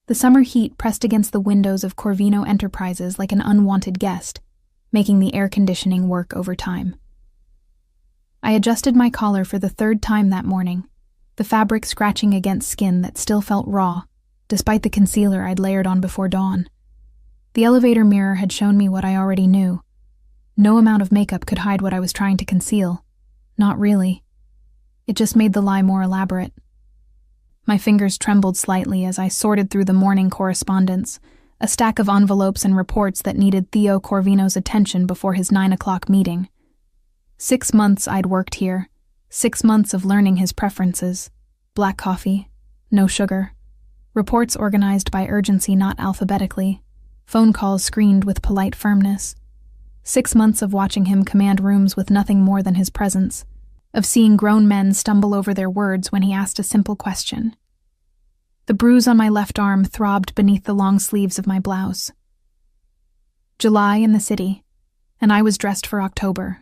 The summer heat pressed against the windows of Corvino Enterprises like an unwanted guest, making the air conditioning work overtime. I adjusted my collar for the third time that morning, the fabric scratching against skin that still felt raw, despite the concealer I'd layered on before dawn. The elevator mirror had shown me what I already knew. No amount of makeup could hide what I was trying to conceal. Not really. It just made the lie more elaborate. My fingers trembled slightly as I sorted through the morning correspondence, a stack of envelopes and reports that needed Theo Corvino's attention before his 9 o'clock meeting. 6 months I'd worked here, 6 months of learning his preferences. Black coffee, no sugar. Reports organized by urgency, not alphabetically. Phone calls screened with polite firmness. 6 months of watching him command rooms with nothing more than his presence, of seeing grown men stumble over their words when he asked a simple question. The bruise on my left arm throbbed beneath the long sleeves of my blouse. July in the city, and I was dressed for October.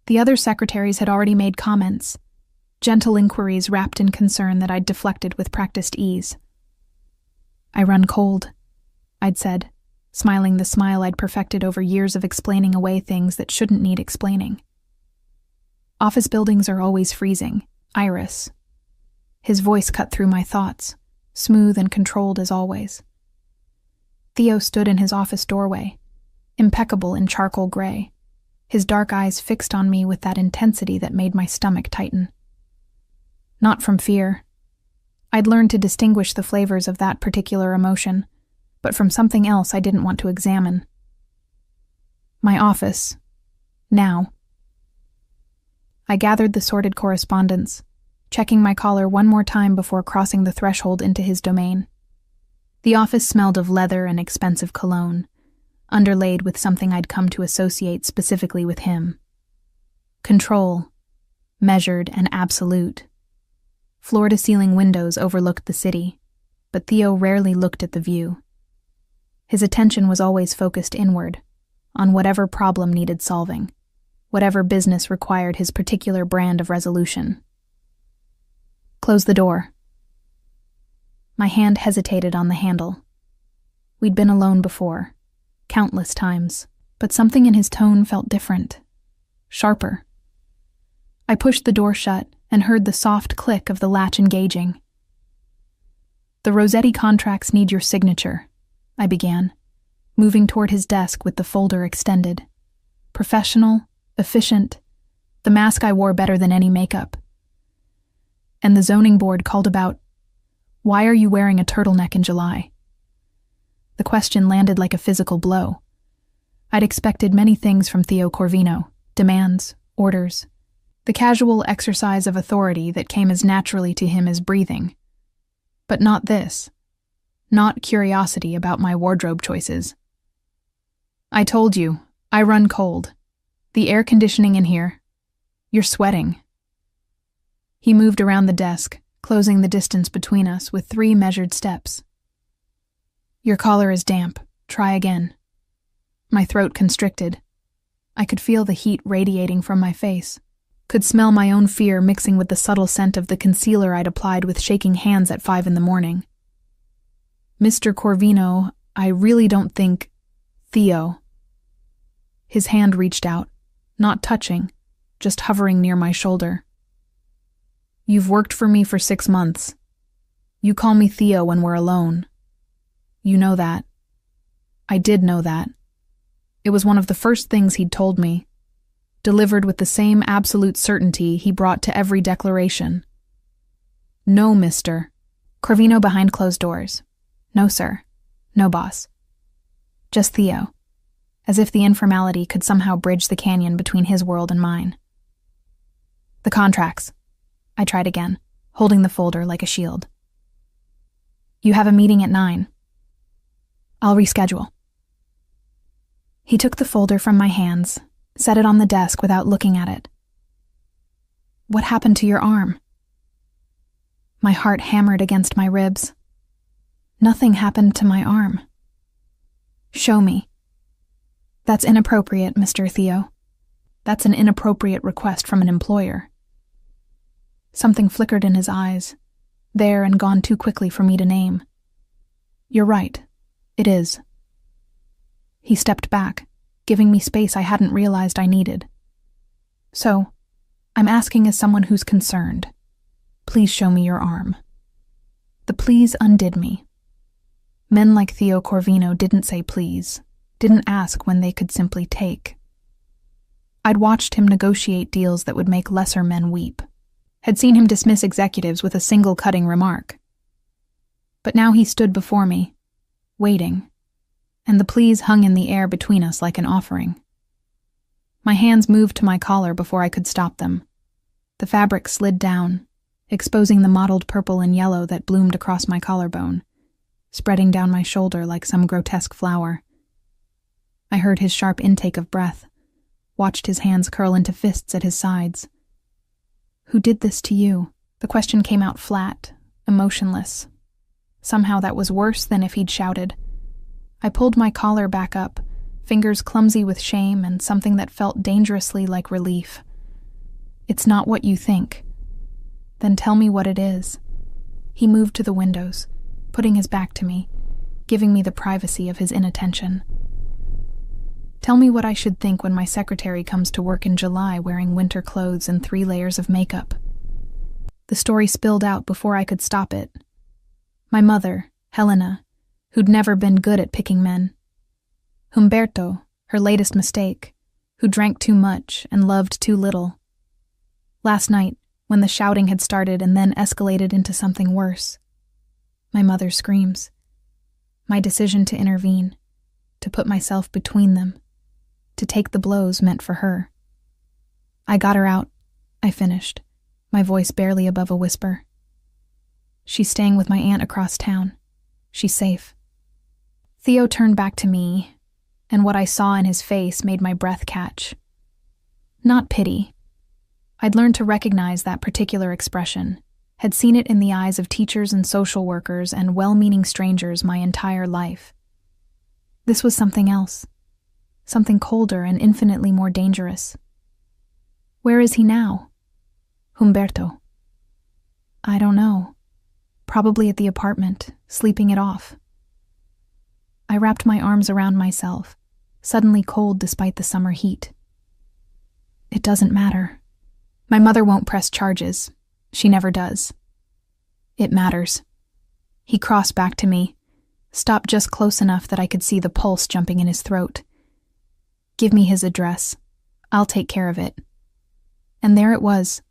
The other secretaries had already made comments, gentle inquiries wrapped in concern that I'd deflected with practiced ease. "I run cold," I'd said, smiling the smile I'd perfected over years of explaining away things that shouldn't need explaining. "Office buildings are always freezing, Iris." His voice cut through my thoughts, smooth and controlled as always. Theo stood in his office doorway, impeccable in charcoal gray, his dark eyes fixed on me with that intensity that made my stomach tighten. Not from fear. I'd learned to distinguish the flavors of that particular emotion, but from something else I didn't want to examine. My office. Now. I gathered the sorted correspondence, checking my collar one more time before crossing the threshold into his domain. The office smelled of leather and expensive cologne, underlaid with something I'd come to associate specifically with him. Control, measured and absolute. Floor-to-ceiling windows overlooked the city, but Theo rarely looked at the view. His attention was always focused inward, on whatever problem needed solving, whatever business required his particular brand of resolution. "Close the door." My hand hesitated on the handle. We'd been alone before, countless times, but something in his tone felt different, sharper. I pushed the door shut and heard the soft click of the latch engaging. "The Rossetti contracts need your signature," I began, moving toward his desk with the folder extended. Professional, efficient, the mask I wore better than any makeup. "And the zoning board called about, why are you wearing a turtleneck in July?" The question landed like a physical blow. I'd expected many things from Theo Corvino, demands, orders, the casual exercise of authority that came as naturally to him as breathing. But not this. Not curiosity about my wardrobe choices. "I told you, I run cold. The air conditioning in here. You're sweating." He moved around the desk, closing the distance between us with 3 measured steps. "Your collar is damp. Try again." My throat constricted. I could feel the heat radiating from my face, could smell my own fear mixing with the subtle scent of the concealer I'd applied with shaking hands at 5 in the morning. "Mr. Corvino, I really don't think—" "Theo." His hand reached out, not touching, just hovering near my shoulder. "You've worked for me for 6 months. You call me Theo when we're alone. You know that." I did know that. It was one of the first things he'd told me, delivered with the same absolute certainty he brought to every declaration. "No, Mr. Corvino behind closed doors. No, sir. No, boss. Just Theo," as if the informality could somehow bridge the canyon between his world and mine. "The contracts." I tried again, holding the folder like a shield. "You have a meeting at 9. I'll reschedule." He took the folder from my hands, set it on the desk without looking at it. "What happened to your arm?" My heart hammered against my ribs. Nothing happened to my arm. "Show me." "That's inappropriate, Mr. Theo. That's an inappropriate request from an employer." Something flickered in his eyes, there and gone too quickly for me to name. You're right. It is. He stepped back, giving me space I hadn't realized I needed. So, I'm asking as someone who's concerned. Please show me your arm. The please undid me. Men like Theo Corvino didn't say please, didn't ask when they could simply take. I'd watched him negotiate deals that would make lesser men weep, had seen him dismiss executives with a single cutting remark. But now he stood before me, waiting, and the pleas hung in the air between us like an offering. My hands moved to my collar before I could stop them. The fabric slid down, exposing the mottled purple and yellow that bloomed across my collarbone, spreading down my shoulder like some grotesque flower. I heard his sharp intake of breath, watched his hands curl into fists at his sides. Who did this to you? The question came out flat, emotionless. Somehow that was worse than if he'd shouted. I pulled my collar back up, fingers clumsy with shame and something that felt dangerously like relief. It's not what you think. Then tell me what it is. He moved to the windows, putting his back to me, giving me the privacy of his inattention. Tell me what I should think when my secretary comes to work in July wearing winter clothes and 3 layers of makeup. The story spilled out before I could stop it. My mother, Helena, who'd never been good at picking men. Humberto, her latest mistake, who drank too much and loved too little. Last night, when the shouting had started and then escalated into something worse. My mother's screams. My decision to intervene, to put myself between them, to take the blows meant for her. I got her out, I finished, my voice barely above a whisper. She's staying with my aunt across town. She's safe. Theo turned back to me, and what I saw in his face made my breath catch. Not pity. I'd learned to recognize that particular expression, had seen it in the eyes of teachers and social workers and well-meaning strangers my entire life. This was something else, something colder and infinitely more dangerous. Where is he now? Humberto. I don't know. Probably at the apartment, sleeping it off. I wrapped my arms around myself, suddenly cold despite the summer heat. It doesn't matter. My mother won't press charges. She never does. It matters. He crossed back to me, stopped just close enough that I could see the pulse jumping in his throat. Give me his address. I'll take care of it. And there it was.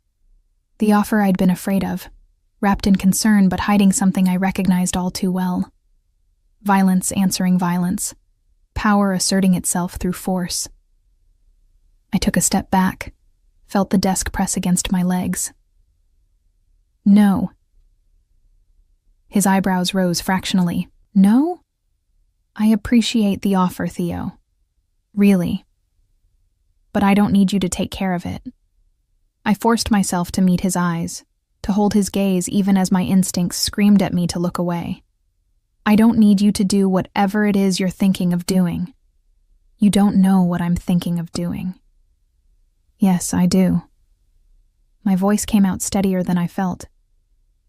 The offer I'd been afraid of, wrapped in concern but hiding something I recognized all too well. Violence answering violence. Power asserting itself through force. I took a step back, felt the desk press against my legs. No. His eyebrows rose fractionally. No? I appreciate the offer, Theo. Really. But I don't need you to take care of it. I forced myself to meet his eyes, to hold his gaze even as my instincts screamed at me to look away. I don't need you to do whatever it is you're thinking of doing. You don't know what I'm thinking of doing. Yes, I do. My voice came out steadier than I felt.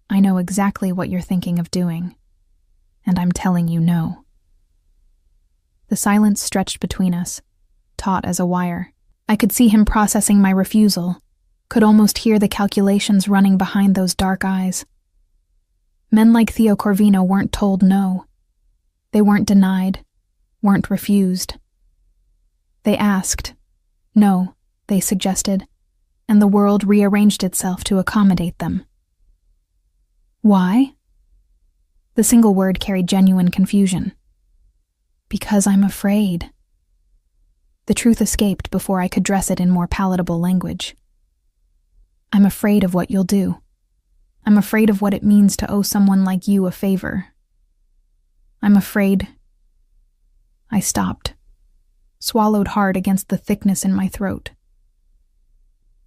I know exactly what you're thinking of doing, and I'm telling you no. The silence stretched between us, taut as a wire. I could see him processing my refusal, could almost hear the calculations running behind those dark eyes. Men like Theo Corvino weren't told no. They weren't denied, weren't refused. They asked. No, they suggested, and the world rearranged itself to accommodate them. Why? The single word carried genuine confusion. Because I'm afraid. The truth escaped before I could dress it in more palatable language. I'm afraid of what you'll do. I'm afraid of what it means to owe someone like you a favor. I'm afraid. I stopped, swallowed hard against the thickness in my throat.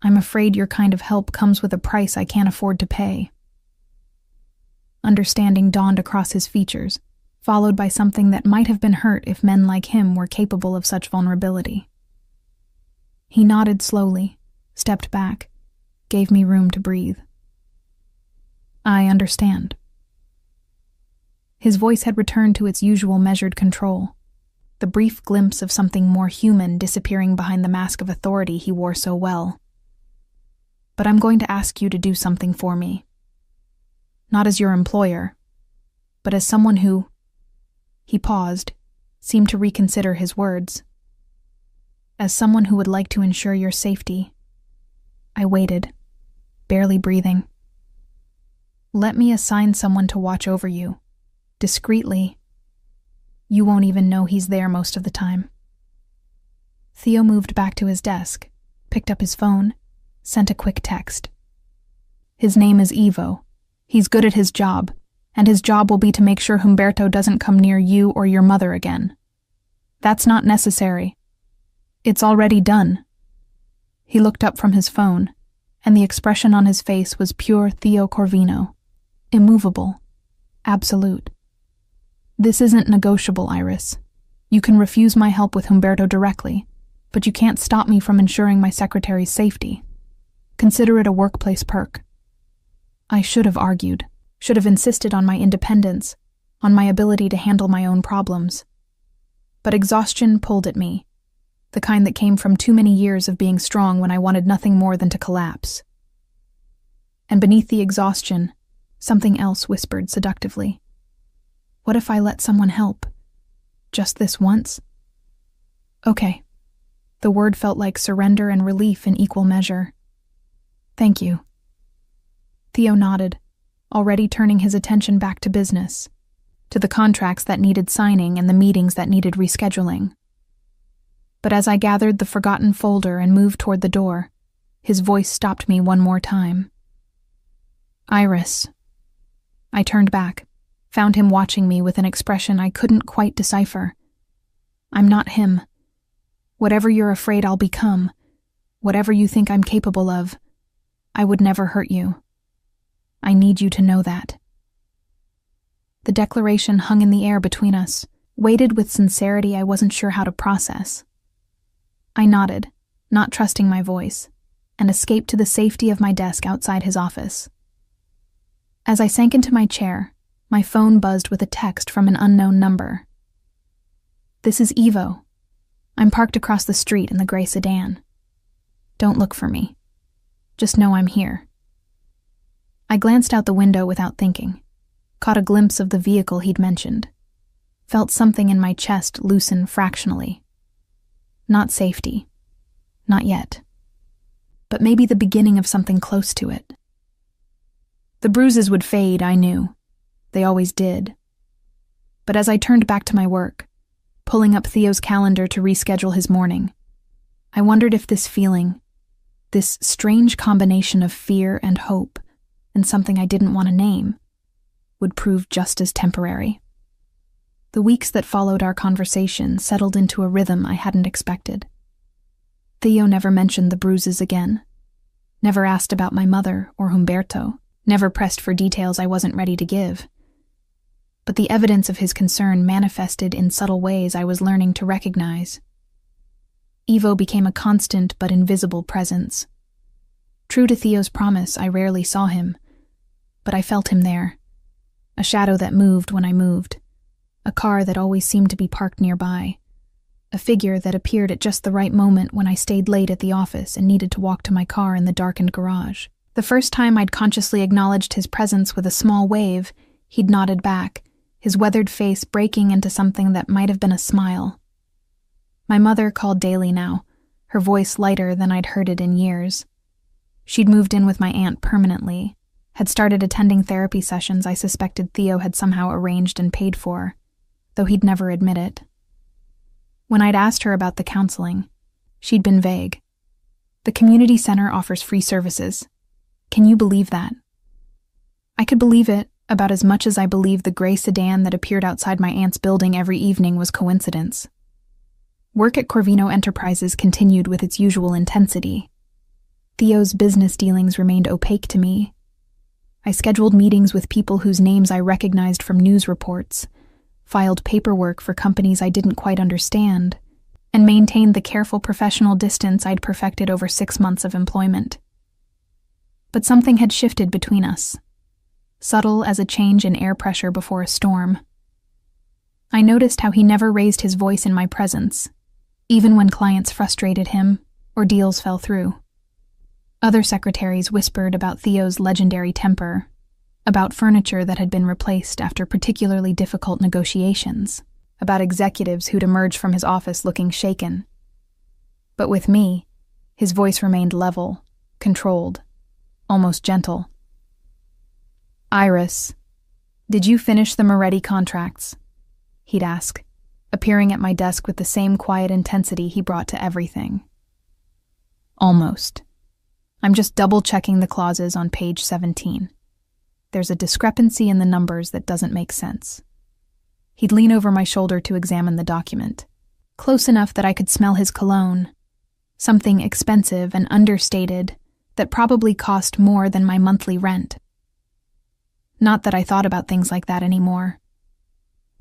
I'm afraid your kind of help comes with a price I can't afford to pay. Understanding dawned across his features, followed by something that might have been hurt if men like him were capable of such vulnerability. He nodded slowly, stepped back, gave me room to breathe. I understand. His voice had returned to its usual measured control, the brief glimpse of something more human disappearing behind the mask of authority he wore so well. But I'm going to ask you to do something for me. Not as your employer, but as someone who... He paused, seemed to reconsider his words. As someone who would like to ensure your safety. I waited, barely breathing. Let me assign someone to watch over you, discreetly. You won't even know he's there most of the time. Theo moved back to his desk, picked up his phone, sent a quick text. His name is Ivo. He's good at his job, and his job will be to make sure Humberto doesn't come near you or your mother again. That's not necessary. It's already done. He looked up from his phone, and the expression on his face was pure Theo Corvino. Immovable. Absolute. This isn't negotiable, Iris. You can refuse my help with Humberto directly, but you can't stop me from ensuring my secretary's safety. Consider it a workplace perk. I should have argued, should have insisted on my independence, on my ability to handle my own problems. But exhaustion pulled at me, the kind that came from too many years of being strong when I wanted nothing more than to collapse. And beneath the exhaustion, something else whispered seductively. What if I let someone help? Just this once? Okay. The word felt like surrender and relief in equal measure. Thank you. Theo nodded, already turning his attention back to business, to the contracts that needed signing and the meetings that needed rescheduling. But as I gathered the forgotten folder and moved toward the door, his voice stopped me one more time. Iris. I turned back, found him watching me with an expression I couldn't quite decipher. I'm not him. Whatever you're afraid I'll become, whatever you think I'm capable of, I would never hurt you. I need you to know that. The declaration hung in the air between us, weighted with sincerity I wasn't sure how to process. I nodded, not trusting my voice, and escaped to the safety of my desk outside his office. As I sank into my chair, my phone buzzed with a text from an unknown number. This is Ivo. I'm parked across the street in the gray sedan. Don't look for me. Just know I'm here. I glanced out the window without thinking, caught a glimpse of the vehicle he'd mentioned, felt something in my chest loosen fractionally. Not safety. Not yet. But maybe the beginning of something close to it. The bruises would fade, I knew. They always did. But as I turned back to my work, pulling up Theo's calendar to reschedule his morning, I wondered if this feeling, this strange combination of fear and hope, and something I didn't want to name, would prove just as temporary. The weeks that followed our conversation settled into a rhythm I hadn't expected. Theo never mentioned the bruises again, never asked about my mother or Humberto, never pressed for details I wasn't ready to give. But the evidence of his concern manifested in subtle ways I was learning to recognize. Ivo became a constant but invisible presence. True to Theo's promise, I rarely saw him, but I felt him there. A shadow that moved when I moved. A car that always seemed to be parked nearby. A figure that appeared at just the right moment when I stayed late at the office and needed to walk to my car in the darkened garage. The first time I'd consciously acknowledged his presence with a small wave, he'd nodded back, his weathered face breaking into something that might have been a smile. My mother called daily now, her voice lighter than I'd heard it in years. She'd moved in with my aunt permanently, had started attending therapy sessions I suspected Theo had somehow arranged and paid for, though he'd never admit it. When I'd asked her about the counseling, she'd been vague. The community center offers free services. Can you believe that? I could believe it about as much as I believed the gray sedan that appeared outside my aunt's building every evening was coincidence. Work at Corvino Enterprises continued with its usual intensity. Theo's business dealings remained opaque to me. I scheduled meetings with people whose names I recognized from news reports, filed paperwork for companies I didn't quite understand, and maintained the careful professional distance I'd perfected over 6 months of employment. But something had shifted between us, subtle as a change in air pressure before a storm. I noticed how he never raised his voice in my presence, even when clients frustrated him or deals fell through. Other secretaries whispered about Theo's legendary temper, about furniture that had been replaced after particularly difficult negotiations, about executives who'd emerged from his office looking shaken. But with me, his voice remained level, controlled, almost gentle. "Iris, did you finish the Moretti contracts?" he'd ask, appearing at my desk with the same quiet intensity he brought to everything. "Almost. I'm just double-checking the clauses on page 17. There's a discrepancy in the numbers that doesn't make sense." He'd lean over my shoulder to examine the document, close enough that I could smell his cologne, something expensive and understated that probably cost more than my monthly rent. Not that I thought about things like that anymore.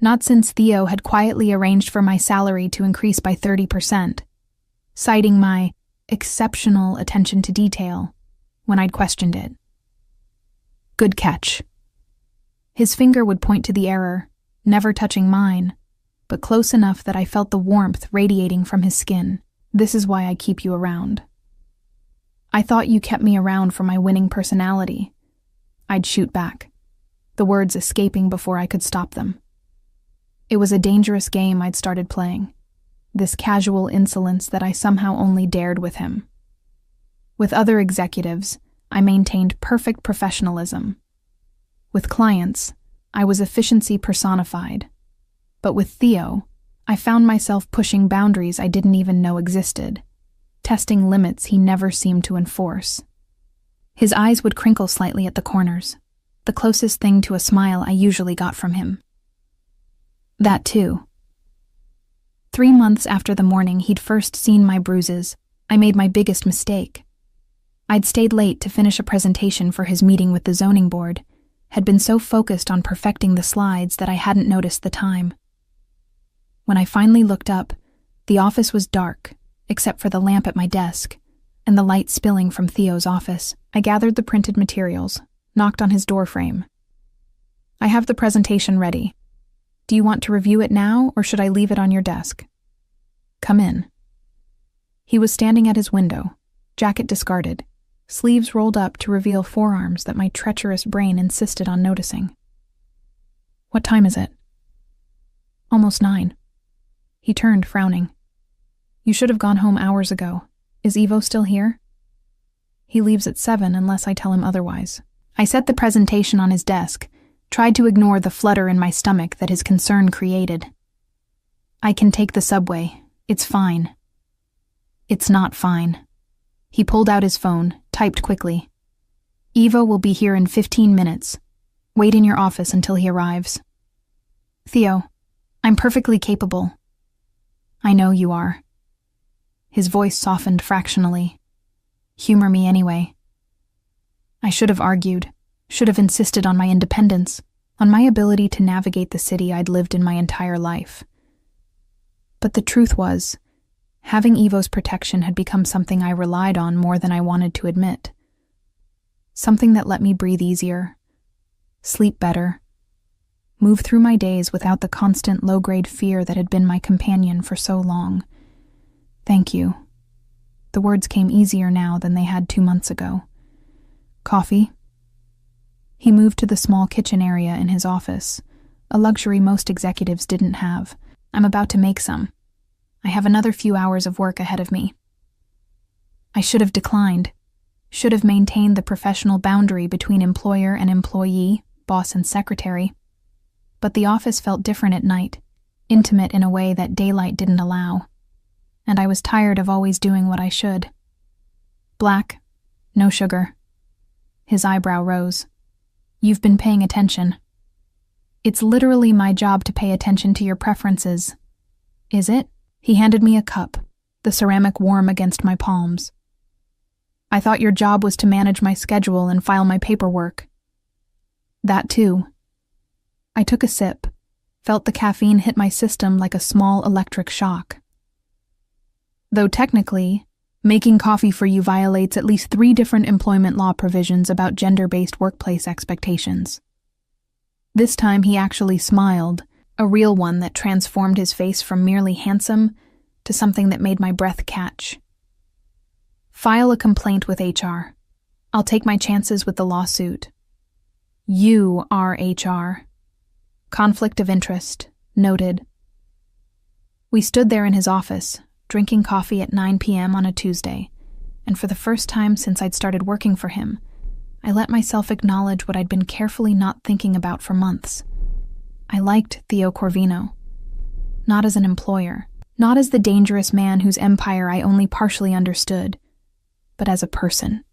Not since Theo had quietly arranged for my salary to increase by 30%, citing my exceptional attention to detail when I'd questioned it. "Good catch." His finger would point to the error, never touching mine, but close enough that I felt the warmth radiating from his skin. "This is why I keep you around." "I thought you kept me around for my winning personality." I'd shoot back, the words escaping before I could stop them. It was a dangerous game I'd started playing, this casual insolence that I somehow only dared with him. With other executives, I maintained perfect professionalism. With clients, I was efficiency personified. But with Theo, I found myself pushing boundaries I didn't even know existed, testing limits he never seemed to enforce. His eyes would crinkle slightly at the corners, the closest thing to a smile I usually got from him. That too. 3 months after the morning he'd first seen my bruises, I made my biggest mistake. I'd stayed late to finish a presentation for his meeting with the zoning board, had been so focused on perfecting the slides that I hadn't noticed the time. When I finally looked up, the office was dark, except for the lamp at my desk, and the light spilling from Theo's office. I gathered the printed materials, knocked on his door frame. "I have the presentation ready. Do you want to review it now, or should I leave it on your desk?" "Come in." He was standing at his window, jacket discarded, sleeves rolled up to reveal forearms that my treacherous brain insisted on noticing. "What time is it?" "Almost 9. He turned, frowning. "You should have gone home hours ago. Is Ivo still here?" "He leaves at 7 unless I tell him otherwise." I set the presentation on his desk, tried to ignore the flutter in my stomach that his concern created. "I can take the subway. It's fine." "It's not fine." He pulled out his phone, typed quickly. "Ivo will be here in 15 minutes. Wait in your office until he arrives." "Theo, I'm perfectly capable." "I know you are." His voice softened fractionally. "Humor me anyway." I should have argued, should have insisted on my independence, on my ability to navigate the city I'd lived in my entire life. But the truth was, having Ivo's protection had become something I relied on more than I wanted to admit. Something that let me breathe easier, sleep better, move through my days without the constant low-grade fear that had been my companion for so long. "Thank you." The words came easier now than they had 2 months ago. "Coffee?" He moved to the small kitchen area in his office, a luxury most executives didn't have. "I'm about to make some. I have another few hours of work ahead of me." I should have declined, should have maintained the professional boundary between employer and employee, boss and secretary. But the office felt different at night, intimate in a way that daylight didn't allow, and I was tired of always doing what I should. "Black, no sugar." His eyebrow rose. "You've been paying attention." "It's literally my job to pay attention to your preferences." "Is it?" He handed me a cup, the ceramic warm against my palms. "I thought your job was to manage my schedule and file my paperwork." "That too." I took a sip, felt the caffeine hit my system like a small electric shock. "Though technically, making coffee for you violates at least 3 different employment law provisions about gender-based workplace expectations." This time he actually smiled, a real one that transformed his face from merely handsome to something that made my breath catch. File a complaint with HR. I'll take my chances with the lawsuit. You are HR. Conflict of interest. Noted. We stood there in his office, drinking coffee at 9 p.m. on a Tuesday, and for the first time since I'd started working for him, I let myself acknowledge what I'd been carefully not thinking about for months. I liked Theo Corvino. Not as an employer, not as the dangerous man whose empire I only partially understood, but as a person.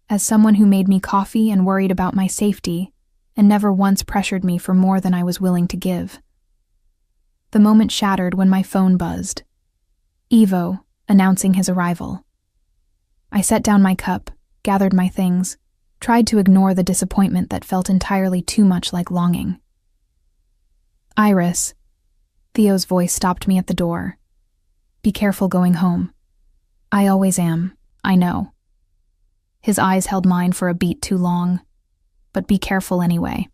As someone who made me coffee and worried about my safety, and never once pressured me for more than I was willing to give. The moment shattered when my phone buzzed. Ivo, announcing his arrival. I set down my cup, gathered my things, tried to ignore the disappointment that felt entirely too much like longing. Iris, Theo's voice stopped me at the door. Be careful going home. I always am, I know. His eyes held mine for a beat too long, but be careful anyway.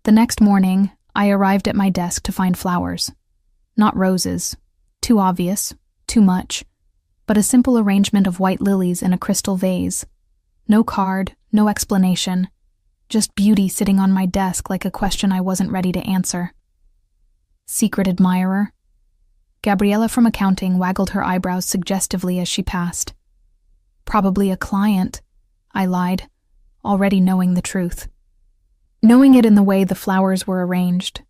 The next morning, I arrived at my desk to find flowers. Not roses, too obvious, too much, but a simple arrangement of white lilies in a crystal vase. No card, no explanation, just beauty sitting on my desk like a question I wasn't ready to answer. Secret admirer? Gabriella from accounting waggled her eyebrows suggestively as she passed. Probably a client, I lied, already knowing the truth. Knowing it in the way the flowers were arranged.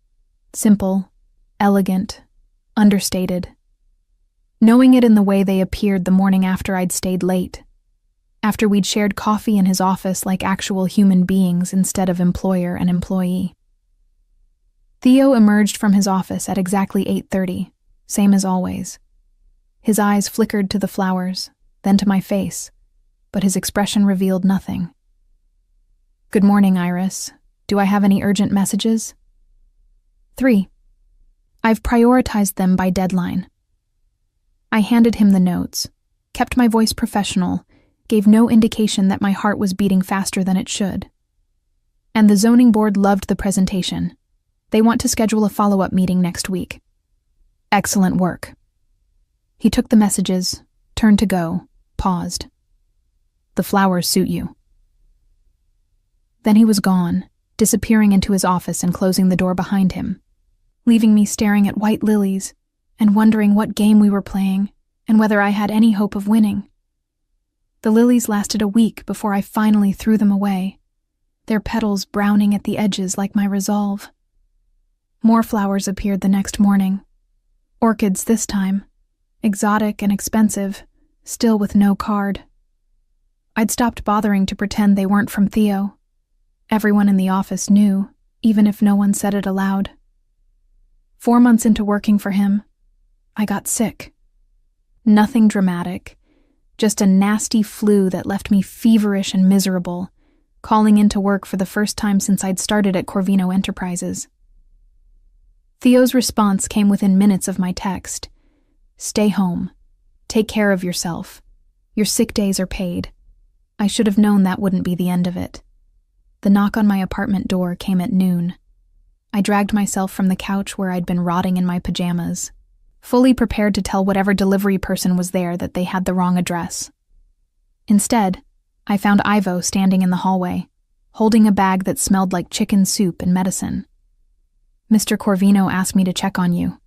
Simple, elegant, understated. Knowing it in the way they appeared the morning after I'd stayed late. After we'd shared coffee in his office like actual human beings instead of employer and employee. Theo emerged from his office at exactly 8:30, same as always. His eyes flickered to the flowers, then to my face, but his expression revealed nothing. Good morning, Iris. Do I have any urgent messages? 3. I've prioritized them by deadline. I handed him the notes, kept my voice professional, gave no indication that my heart was beating faster than it should. And the zoning board loved the presentation. They want to schedule a follow-up meeting next week. Excellent work. He took the messages, turned to go, paused. The flowers suit you. Then he was gone, disappearing into his office and closing the door behind him, leaving me staring at white lilies and wondering what game we were playing and whether I had any hope of winning. The lilies lasted a week before I finally threw them away, their petals browning at the edges like my resolve. More flowers appeared the next morning. Orchids this time, exotic and expensive, still with no card. I'd stopped bothering to pretend they weren't from Theo. Everyone in the office knew, even if no one said it aloud. 4 months into working for him, I got sick. Nothing dramatic, just a nasty flu that left me feverish and miserable, calling into work for the first time since I'd started at Corvino Enterprises. Theo's response came within minutes of my text. Stay home. Take care of yourself. Your sick days are paid. I should have known that wouldn't be the end of it. The knock on my apartment door came at noon. I dragged myself from the couch where I'd been rotting in my pajamas, fully prepared to tell whatever delivery person was there that they had the wrong address. Instead, I found Ivo standing in the hallway, holding a bag that smelled like chicken soup and medicine. Mr. Corvino asked me to check on you,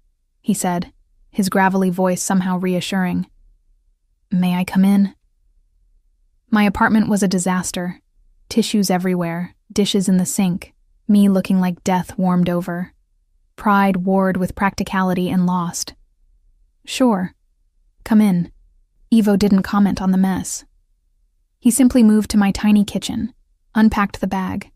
he said, his gravelly voice somehow reassuring. May I come in? My apartment was a disaster. Tissues everywhere, dishes in the sink, me looking like death warmed over. Pride warred with practicality and lost. Sure. Come in. Ivo didn't comment on the mess. He simply moved to my tiny kitchen, unpacked the bag.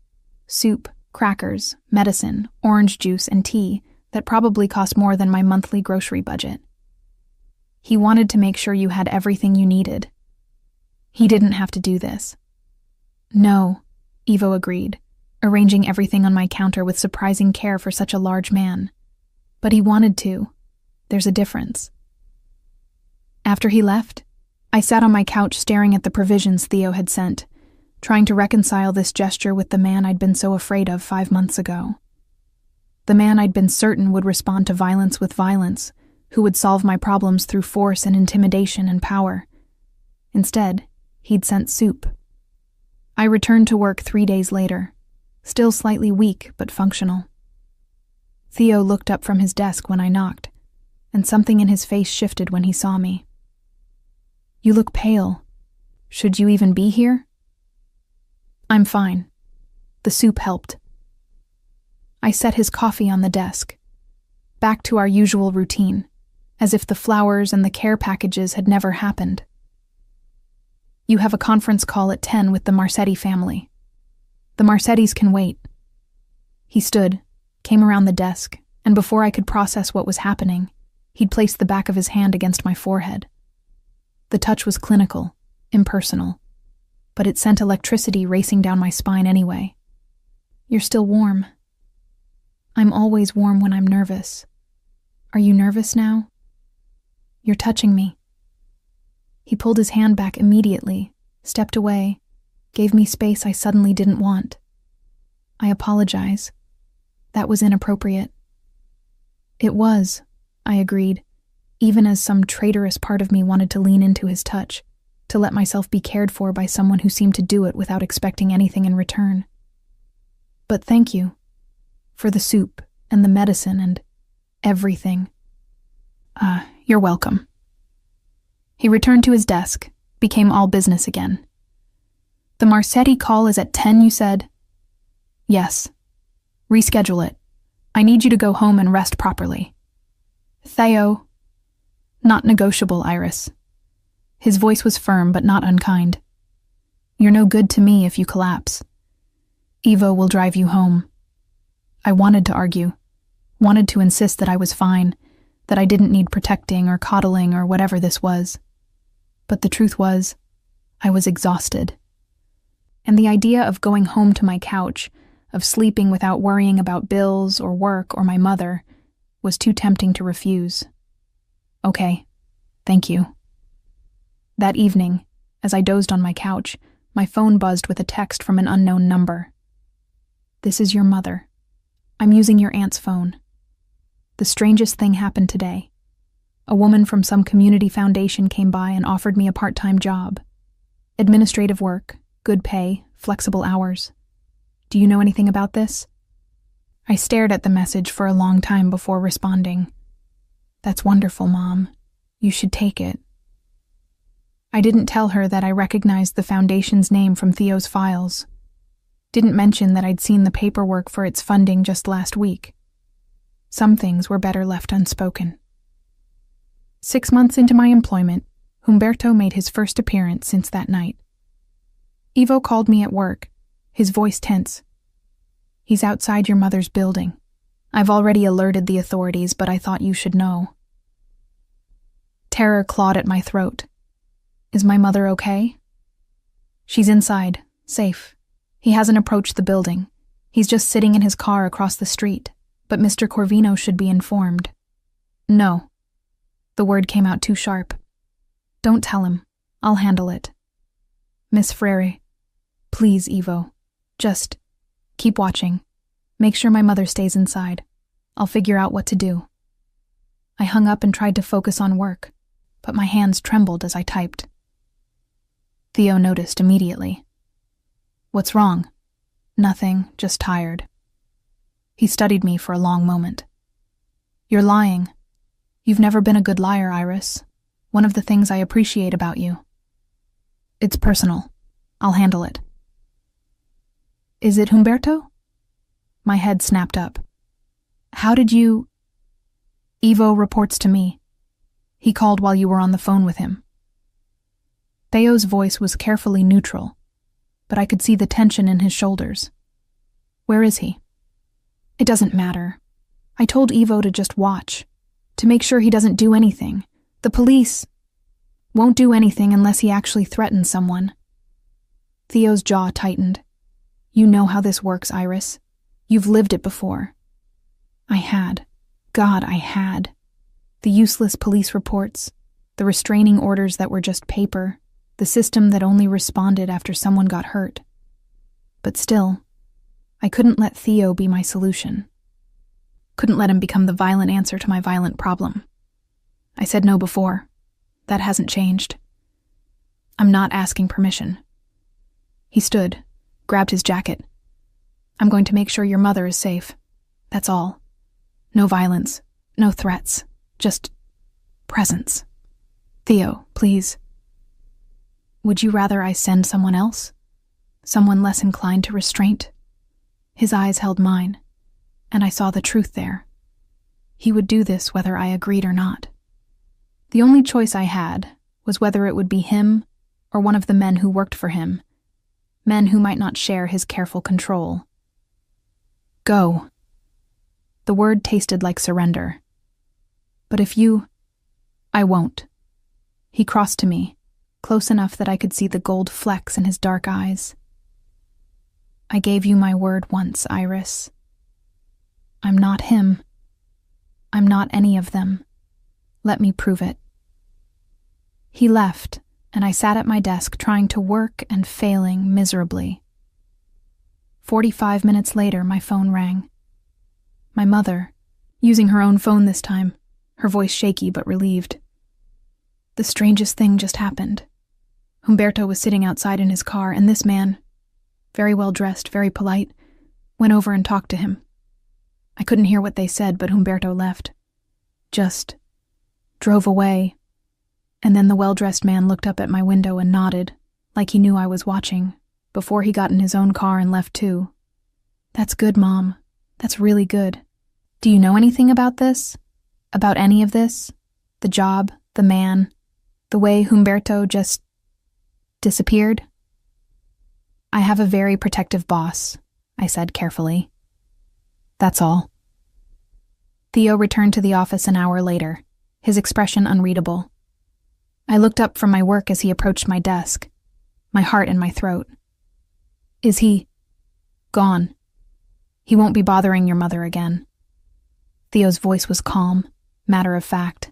Soup, crackers, medicine, orange juice, and tea that probably cost more than my monthly grocery budget. He wanted to make sure you had everything you needed. He didn't have to do this. No, Ivo agreed, arranging everything on my counter with surprising care for such a large man. But he wanted to. There's a difference. After he left, I sat on my couch staring at the provisions Theo had sent, trying to reconcile this gesture with the man I'd been so afraid of 5 months ago. The man I'd been certain would respond to violence with violence, who would solve my problems through force and intimidation and power. Instead, he'd sent soup. I returned to work 3 days later, still slightly weak but functional. Theo looked up from his desk when I knocked, and something in his face shifted when he saw me. "You look pale. Should you even be here?" "I'm fine." The soup helped. I set his coffee on the desk, back to our usual routine, as if the flowers and the care packages had never happened. "You have a conference call at 10 with the Marsetti family. The Marsettis can wait." He stood, came around the desk, and before I could process what was happening, he'd placed the back of his hand against my forehead. The touch was clinical, impersonal, but it sent electricity racing down my spine anyway. "You're still warm." "I'm always warm when I'm nervous." "Are you nervous now?" "You're touching me." He pulled his hand back immediately, stepped away, gave me space I suddenly didn't want. "I apologize. That was inappropriate." "It was," I agreed, even as some traitorous part of me wanted to lean into his touch, to let myself be cared for by someone who seemed to do it without expecting anything in return. "But thank you. For the soup, and the medicine, and everything." You're welcome." He returned to his desk, became all business again. "The Marsetti call is at 10, you said?" "Yes. Reschedule it. I need you to go home and rest properly." "Theo." "Not negotiable, Iris." His voice was firm but not unkind. "You're no good to me if you collapse. Ivo will drive you home." I wanted to argue, wanted to insist that I was fine, that I didn't need protecting or coddling or whatever this was. But the truth was, I was exhausted. And the idea of going home to my couch, of sleeping without worrying about bills or work or my mother, was too tempting to refuse. "Okay, thank you." That evening, as I dozed on my couch, my phone buzzed with a text from an unknown number. "This is your mother. I'm using your aunt's phone. The strangest thing happened today. A woman from some community foundation came by and offered me a part-time job. Administrative work, good pay, flexible hours. Do you know anything about this?" I stared at the message for a long time before responding. "That's wonderful, Mom. You should take it." I didn't tell her that I recognized the foundation's name from Theo's files. Didn't mention that I'd seen the paperwork for its funding just last week. Some things were better left unspoken. 6 months into my employment, Humberto made his first appearance since that night. Ivo called me at work, his voice tense. "He's outside your mother's building. I've already alerted the authorities, but I thought you should know." Terror clawed at my throat. "Is my mother okay?" "She's inside, safe. He hasn't approached the building. He's just sitting in his car across the street, but Mr. Corvino should be informed." "No." The word came out too sharp. "Don't tell him. I'll handle it." "Miss Frere, please, Ivo. Just keep watching. Make sure my mother stays inside. I'll figure out what to do." I hung up and tried to focus on work, but my hands trembled as I typed. Theo noticed immediately. "What's wrong?" "Nothing, just tired." He studied me for a long moment. "You're lying. You've never been a good liar, Iris. One of the things I appreciate about you." "It's personal. I'll handle it." "Is it Humberto?" My head snapped up. "How did you—" "Ivo reports to me. He called while you were on the phone with him." Theo's voice was carefully neutral, but I could see the tension in his shoulders. "Where is he?" "It doesn't matter. I told Ivo to just watch, to make sure he doesn't do anything. The police won't do anything unless he actually threatens someone." Theo's jaw tightened. "You know how this works, Iris. You've lived it before." I had. God, I had. The useless police reports, the restraining orders that were just paper, the system that only responded after someone got hurt. But still, I couldn't let Theo be my solution. Couldn't let him become the violent answer to my violent problem. I said no before. That hasn't changed. I'm not asking permission. He stood, grabbed his jacket. I'm going to make sure your mother is safe. That's all. No violence, no threats, just presence. Theo, please. Would you rather I send someone else? Someone less inclined to restraint? His eyes held mine, and I saw the truth there. He would do this whether I agreed or not. The only choice I had was whether it would be him or one of the men who worked for him, men who might not share his careful control. Go. The word tasted like surrender. But if you... I won't. He crossed to me, close enough that I could see the gold flecks in his dark eyes. I gave you my word once, Iris. I'm not him. I'm not any of them. Let me prove it. He left, and I sat at my desk trying to work and failing miserably. 45 minutes later, my phone rang. My mother, using her own phone this time, her voice shaky but relieved. The strangest thing just happened. Humberto was sitting outside in his car, and this man, very well dressed, very polite, went over and talked to him. I couldn't hear what they said, but Humberto left. Just drove away, and then the well-dressed man looked up at my window and nodded, like he knew I was watching, before he got in his own car and left too. That's good, Mom. That's really good. Do you know anything about this? About any of this? The job, the man, the way Humberto just disappeared? I have a very protective boss, I said carefully. That's all. Theo returned to the office an hour later, his expression unreadable. I looked up from my work as he approached my desk, my heart in my throat. Is he gone? He won't be bothering your mother again. Theo's voice was calm, matter of fact.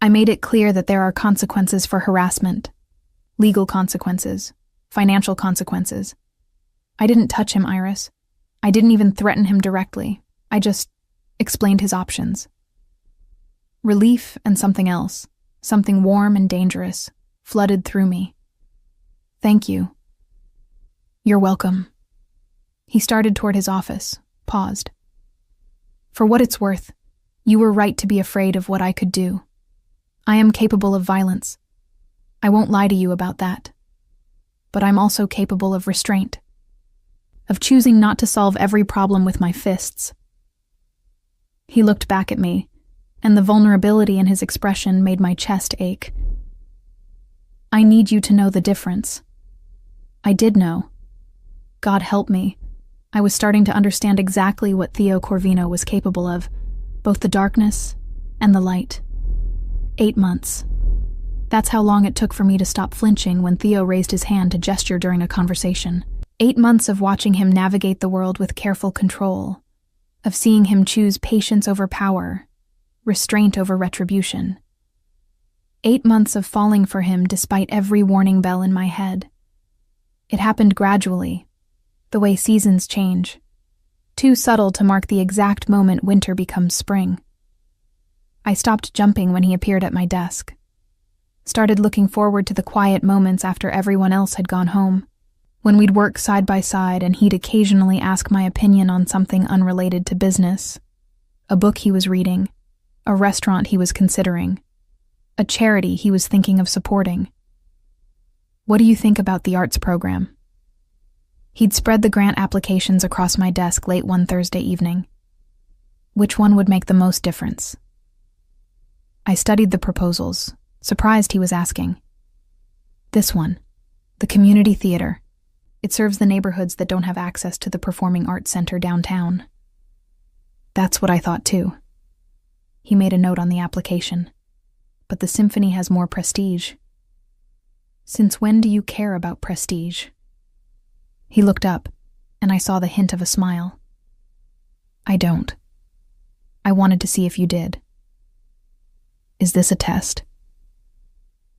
I made it clear that there are consequences for harassment, legal consequences, financial consequences. I didn't touch him, Iris. I didn't even threaten him directly. I just explained his options. Relief and something else, something warm and dangerous, flooded through me. Thank you. You're welcome. He started toward his office, paused. For what it's worth, you were right to be afraid of what I could do. I am capable of violence. I won't lie to you about that. But I'm also capable of restraint, of choosing not to solve every problem with my fists. He looked back at me, and the vulnerability in his expression made my chest ache. I need you to know the difference. I did know. God help me. I was starting to understand exactly what Theo Corvino was capable of, both the darkness and the light. 8 months. That's how long it took for me to stop flinching when Theo raised his hand to gesture during a conversation. 8 months of watching him navigate the world with careful control, of seeing him choose patience over power, restraint over retribution. 8 months of falling for him despite every warning bell in my head. It happened gradually, the way seasons change, too subtle to mark the exact moment winter becomes spring. I stopped jumping when he appeared at my desk, started looking forward to the quiet moments after everyone else had gone home, when we'd work side by side and he'd occasionally ask my opinion on something unrelated to business, a book he was reading, a restaurant he was considering, a charity he was thinking of supporting. What do you think about the arts program? He'd spread the grant applications across my desk late one Thursday evening. Which one would make the most difference? I studied the proposals, surprised he was asking. This one, the community theater. It serves the neighborhoods that don't have access to the Performing Arts Center downtown. That's what I thought too. He made a note on the application. But the symphony has more prestige. Since when do you care about prestige? He looked up, and I saw the hint of a smile. I don't. I wanted to see if you did. Is this a test?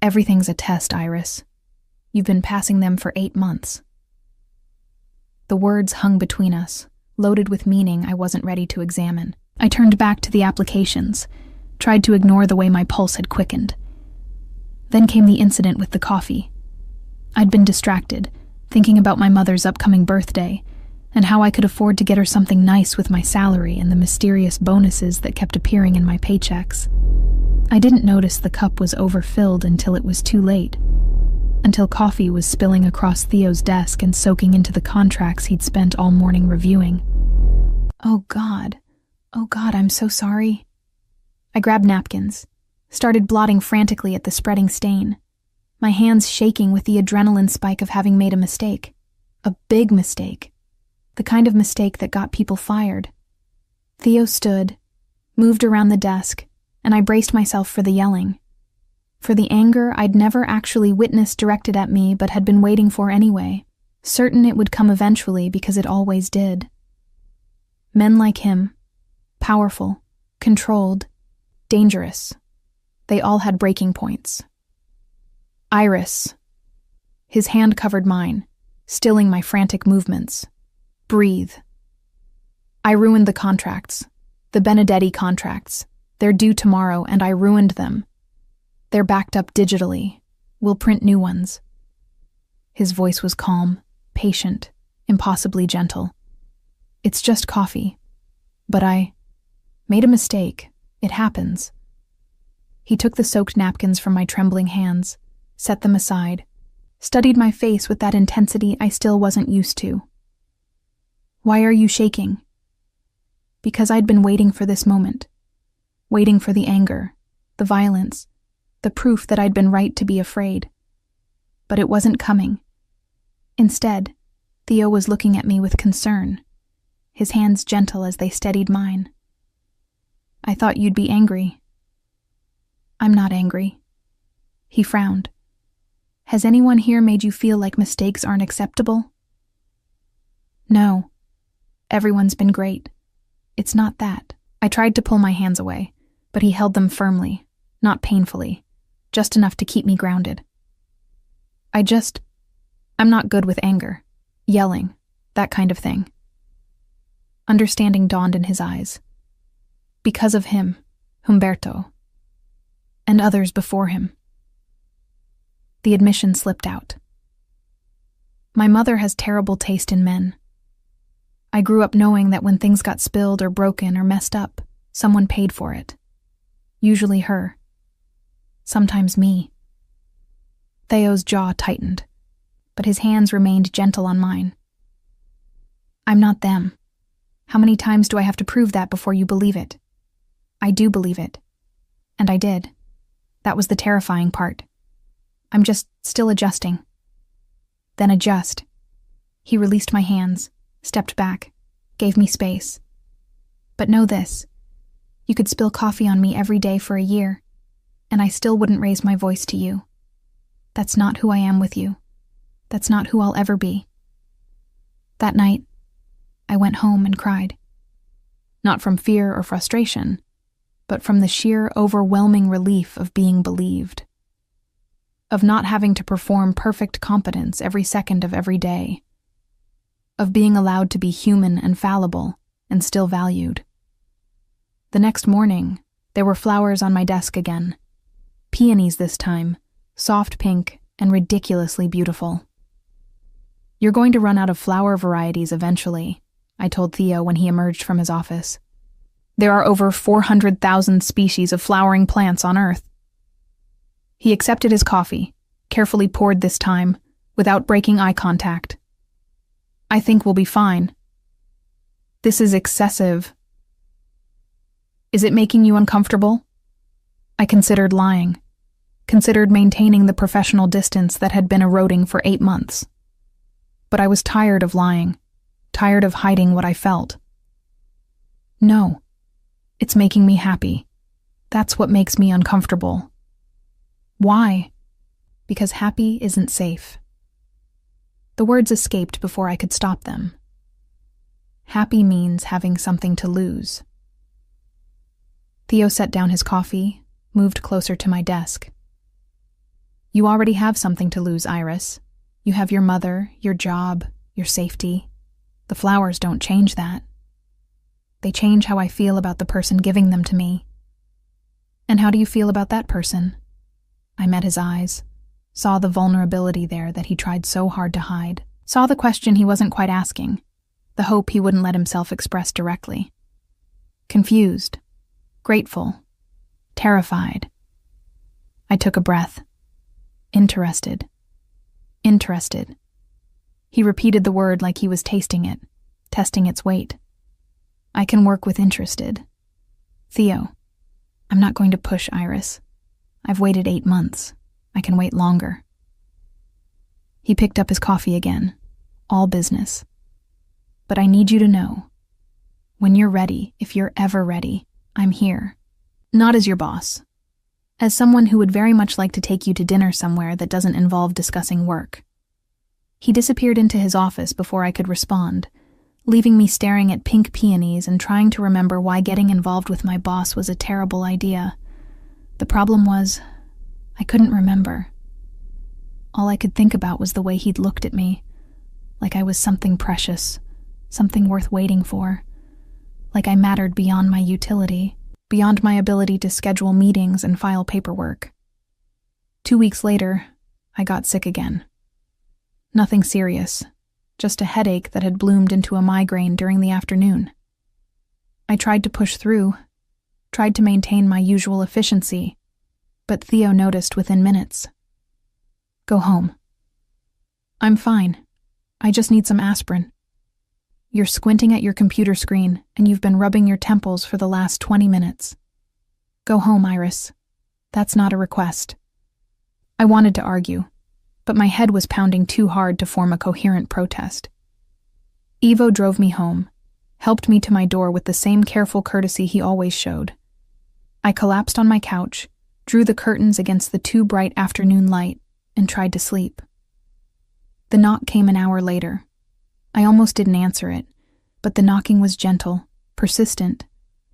Everything's a test, Iris. You've been passing them for 8 months. The words hung between us, loaded with meaning I wasn't ready to examine. I turned back to the applications, tried to ignore the way my pulse had quickened. Then came the incident with the coffee. I'd been distracted, thinking about my mother's upcoming birthday, and how I could afford to get her something nice with my salary and the mysterious bonuses that kept appearing in my paychecks. I didn't notice the cup was overfilled until it was too late, until coffee was spilling across Theo's desk and soaking into the contracts he'd spent all morning reviewing. Oh God, I'm so sorry. I grabbed napkins, started blotting frantically at the spreading stain, my hands shaking with the adrenaline spike of having made a mistake. A big mistake. The kind of mistake that got people fired. Theo stood, moved around the desk, and I braced myself for the yelling. For the anger I'd never actually witnessed directed at me but had been waiting for anyway, certain it would come eventually because it always did. Men like him, powerful, controlled, dangerous, they all had breaking points. Iris. His hand covered mine, stilling my frantic movements. Breathe. I ruined the contracts, the Benedetti contracts. They're due tomorrow, and I ruined them. They're backed up digitally. We'll print new ones. His voice was calm, patient, impossibly gentle. It's just coffee. But I made a mistake. It happens. He took the soaked napkins from my trembling hands, set them aside, studied my face with that intensity I still wasn't used to. Why are you shaking? Because I'd been waiting for this moment. Waiting for the anger, the violence, the proof that I'd been right to be afraid. But it wasn't coming. Instead, Theo was looking at me with concern, his hands gentle as they steadied mine. I thought you'd be angry. I'm not angry. He frowned. Has anyone here made you feel like mistakes aren't acceptable? No. Everyone's been great. It's not that. I tried to pull my hands away, but he held them firmly, not painfully, just enough to keep me grounded. I'm not good with anger, yelling, that kind of thing. Understanding dawned in his eyes. Because of him, Humberto, and others before him. The admission slipped out. My mother has terrible taste in men. I grew up knowing that when things got spilled or broken or messed up, someone paid for it. Usually her. Sometimes me. Theo's jaw tightened, but his hands remained gentle on mine. I'm not them. How many times do I have to prove that before you believe it? I do believe it. And I did. That was the terrifying part. I'm just still adjusting. Then adjust. He released my hands, stepped back, gave me space. But know this. You could spill coffee on me every day for a year, and I still wouldn't raise my voice to you. That's not who I am with you. That's not who I'll ever be. That night, I went home and cried. Not from fear or frustration, but from the sheer overwhelming relief of being believed. Of not having to perform perfect competence every second of every day. Of being allowed to be human and fallible and still valued. The next morning, there were flowers on my desk again. Peonies this time, soft pink and ridiculously beautiful. You're going to run out of flower varieties eventually, I told Theo when he emerged from his office. There are over 400,000 species of flowering plants on Earth. He accepted his coffee, carefully poured this time, without breaking eye contact. I think we'll be fine. This is excessive. Is it making you uncomfortable? I considered lying, considered maintaining the professional distance that had been eroding for 8 months. But I was tired of lying, tired of hiding what I felt. No, it's making me happy. That's what makes me uncomfortable. Why? Because happy isn't safe. The words escaped before I could stop them. Happy means having something to lose. Theo set down his coffee, moved closer to my desk. You already have something to lose, Iris. You have your mother, your job, your safety. The flowers don't change that. They change how I feel about the person giving them to me. And how do you feel about that person? I met his eyes, saw the vulnerability there that he tried so hard to hide, saw the question he wasn't quite asking, the hope he wouldn't let himself express directly. Confused, grateful, terrified. I took a breath. Interested. Interested. He repeated the word like he was tasting it, testing its weight. I can work with interested. Theo, I'm not going to push, Iris. I've waited 8 months. I can wait longer. He picked up his coffee again. All business. But I need you to know, when you're ready, if you're ever ready, I'm here. Not as your boss. As someone who would very much like to take you to dinner somewhere that doesn't involve discussing work. He disappeared into his office before I could respond, leaving me staring at pink peonies and trying to remember why getting involved with my boss was a terrible idea. The problem was, I couldn't remember. All I could think about was the way he'd looked at me, like I was something precious, something worth waiting for, like I mattered beyond my utility, beyond my ability to schedule meetings and file paperwork. 2 weeks later, I got sick again. Nothing serious, just a headache that had bloomed into a migraine during the afternoon. I tried to push through, tried to maintain my usual efficiency, but Theo noticed within minutes. Go home. I'm fine. I just need some aspirin. You're squinting at your computer screen, and you've been rubbing your temples for the last 20 minutes. Go home, Iris. That's not a request. I wanted to argue, but my head was pounding too hard to form a coherent protest. Ivo drove me home, helped me to my door with the same careful courtesy he always showed. I collapsed on my couch, drew the curtains against the too bright afternoon light, and tried to sleep. The knock came an hour later. I almost didn't answer it, but the knocking was gentle, persistent,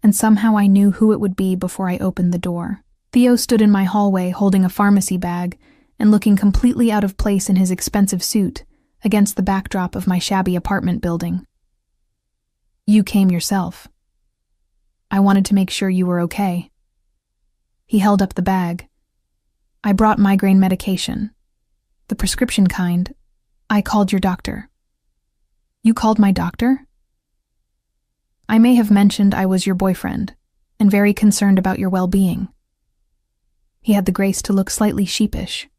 and somehow I knew who it would be before I opened the door. Theo stood in my hallway holding a pharmacy bag and looking completely out of place in his expensive suit against the backdrop of my shabby apartment building. You came yourself. I wanted to make sure you were okay. He held up the bag. I brought migraine medication. The prescription kind. I called your doctor. You called my doctor? I may have mentioned I was your boyfriend, and very concerned about your well-being. He had the grace to look slightly sheepish.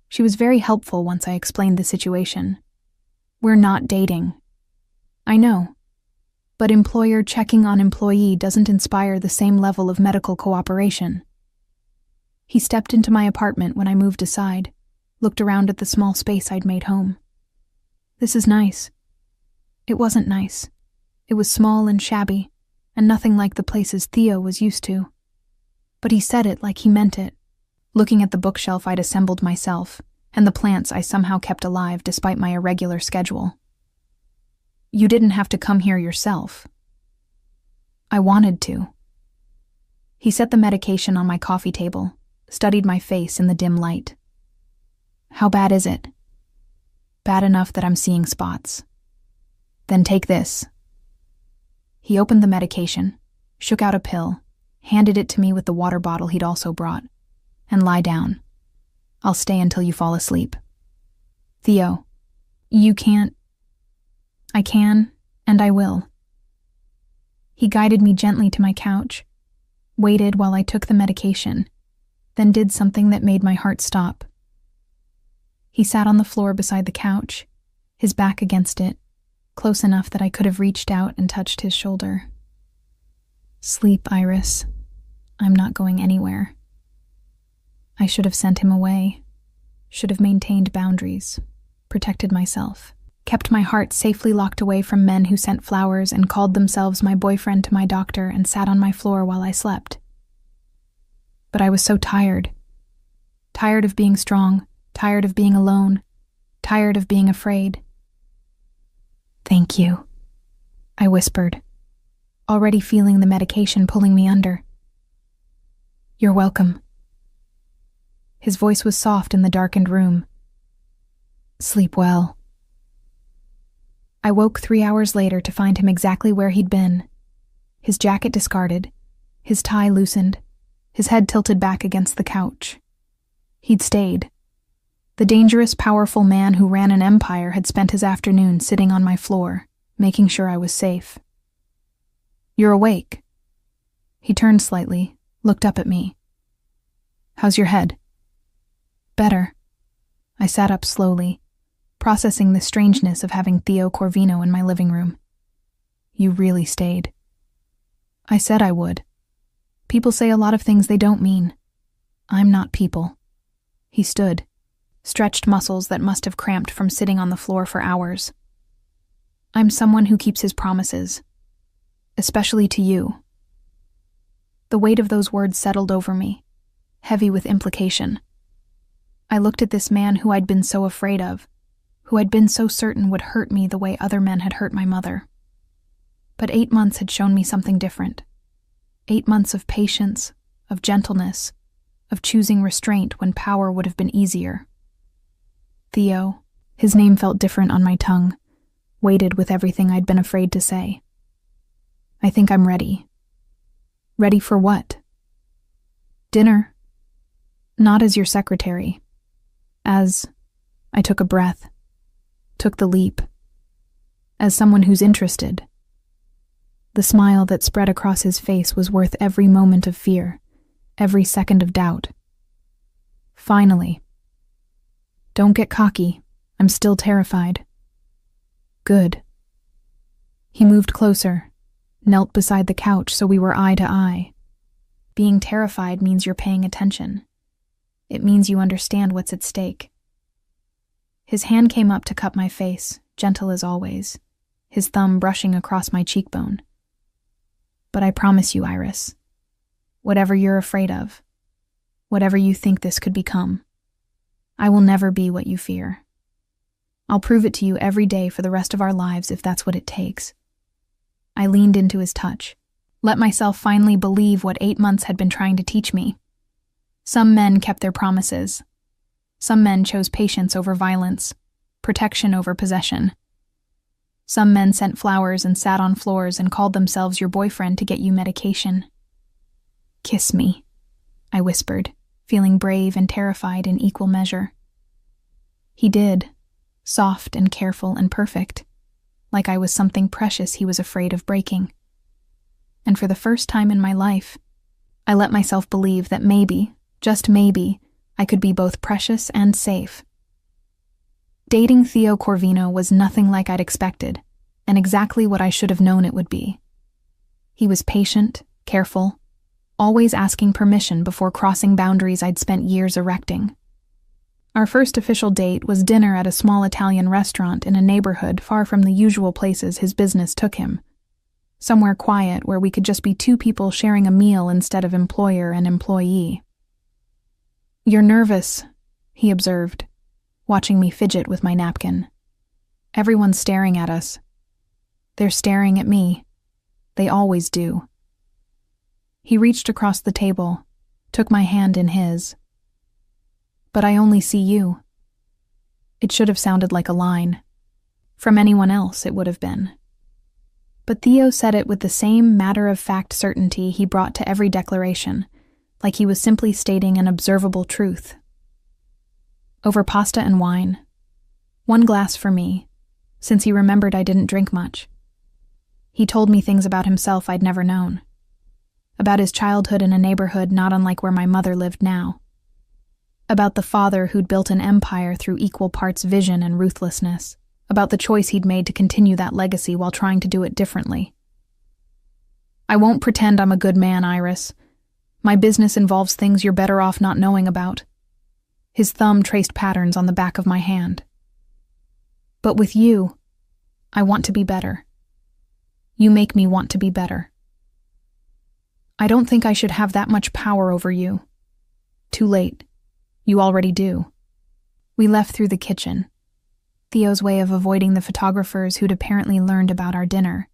She was very helpful once I explained the situation. We're not dating. I know. But employer checking on employee doesn't inspire the same level of medical cooperation. He stepped into my apartment when I moved aside, looked around at the small space I'd made home. This is nice. It wasn't nice. It was small and shabby, and nothing like the places Theo was used to. But he said it like he meant it, looking at the bookshelf I'd assembled myself, and the plants I somehow kept alive despite my irregular schedule. You didn't have to come here yourself. I wanted to. He set the medication on my coffee table, studied my face in the dim light. How bad is it? Bad enough that I'm seeing spots. Then take this. He opened the medication, shook out a pill, handed it to me with the water bottle he'd also brought, and lie down. I'll stay until you fall asleep. Theo, you can't. I can, and I will. He guided me gently to my couch, waited while I took the medication, then did something that made my heart stop. He sat on the floor beside the couch, his back against it, close enough that I could have reached out and touched his shoulder. Sleep, Iris. I'm not going anywhere. I should have sent him away, should have maintained boundaries, protected myself, kept my heart safely locked away from men who sent flowers and called themselves my boyfriend to my doctor and sat on my floor while I slept. But I was so tired. Tired of being strong, tired of being alone, tired of being afraid. Thank you, I whispered, already feeling the medication pulling me under. You're welcome. His voice was soft in the darkened room. Sleep well. I woke 3 hours later to find him exactly where he'd been, his jacket discarded, his tie loosened, his head tilted back against the couch. He'd stayed. The dangerous, powerful man who ran an empire had spent his afternoon sitting on my floor, making sure I was safe. "You're awake." He turned slightly, looked up at me. "How's your head?" "Better." I sat up slowly, processing the strangeness of having Theo Corvino in my living room. "You really stayed." "I said I would. People say a lot of things they don't mean. I'm not people." He stood, stretched muscles that must have cramped from sitting on the floor for hours. "I'm someone who keeps his promises. Especially to you." The weight of those words settled over me, heavy with implication. I looked at this man who I'd been so afraid of, who I'd been so certain would hurt me the way other men had hurt my mother. But 8 months had shown me something different. 8 months of patience, of gentleness, of choosing restraint when power would have been easier. Theo, his name felt different on my tongue, weighted with everything I'd been afraid to say. "I think I'm ready." "Ready for what?" "Dinner. Not as your secretary. As—" I took a breath, took the leap. "As someone who's interested." The smile that spread across his face was worth every moment of fear, every second of doubt. "Finally." "Don't get cocky. I'm still terrified." "Good." He moved closer, knelt beside the couch so we were eye to eye. Being terrified means you're paying attention. It means you understand what's at stake. His hand came up to cup my face, gentle as always, his thumb brushing across my cheekbone. "But I promise you, Iris, whatever you're afraid of, whatever you think this could become, I will never be what you fear. I'll prove it to you every day for the rest of our lives if that's what it takes." I leaned into his touch, let myself finally believe what 8 months had been trying to teach me. Some men kept their promises. Some men chose patience over violence, protection over possession. Some men sent flowers and sat on floors and called themselves your boyfriend to get you medication. "Kiss me," I whispered, feeling brave and terrified in equal measure. He did, soft and careful and perfect, like I was something precious he was afraid of breaking. And for the first time in my life, I let myself believe that maybe, just maybe, I could be both precious and safe. Dating Theo Corvino was nothing like I'd expected, and exactly what I should have known it would be. He was patient, careful, always asking permission before crossing boundaries I'd spent years erecting. Our first official date was dinner at a small Italian restaurant in a neighborhood far from the usual places his business took him. Somewhere quiet where we could just be two people sharing a meal instead of employer and employee. "You're nervous," he observed, watching me fidget with my napkin. "Everyone's staring at us. They're staring at me. They always do." He reached across the table, took my hand in his. "But I only see you." It should have sounded like a line. From anyone else, it would have been. But Theo said it with the same matter-of-fact certainty he brought to every declaration, like he was simply stating an observable truth. Over pasta and wine. 1 glass for me, since he remembered I didn't drink much. He told me things about himself I'd never known. About his childhood in a neighborhood not unlike where my mother lived now. About the father who'd built an empire through equal parts vision and ruthlessness. About the choice he'd made to continue that legacy while trying to do it differently. "I won't pretend I'm a good man, Iris. My business involves things you're better off not knowing about." His thumb traced patterns on the back of my hand. "But with you, I want to be better. You make me want to be better. I don't think I should have that much power over you. Too late. You already do." We left through the kitchen, Theo's way of avoiding the photographers who'd apparently learned about our dinner,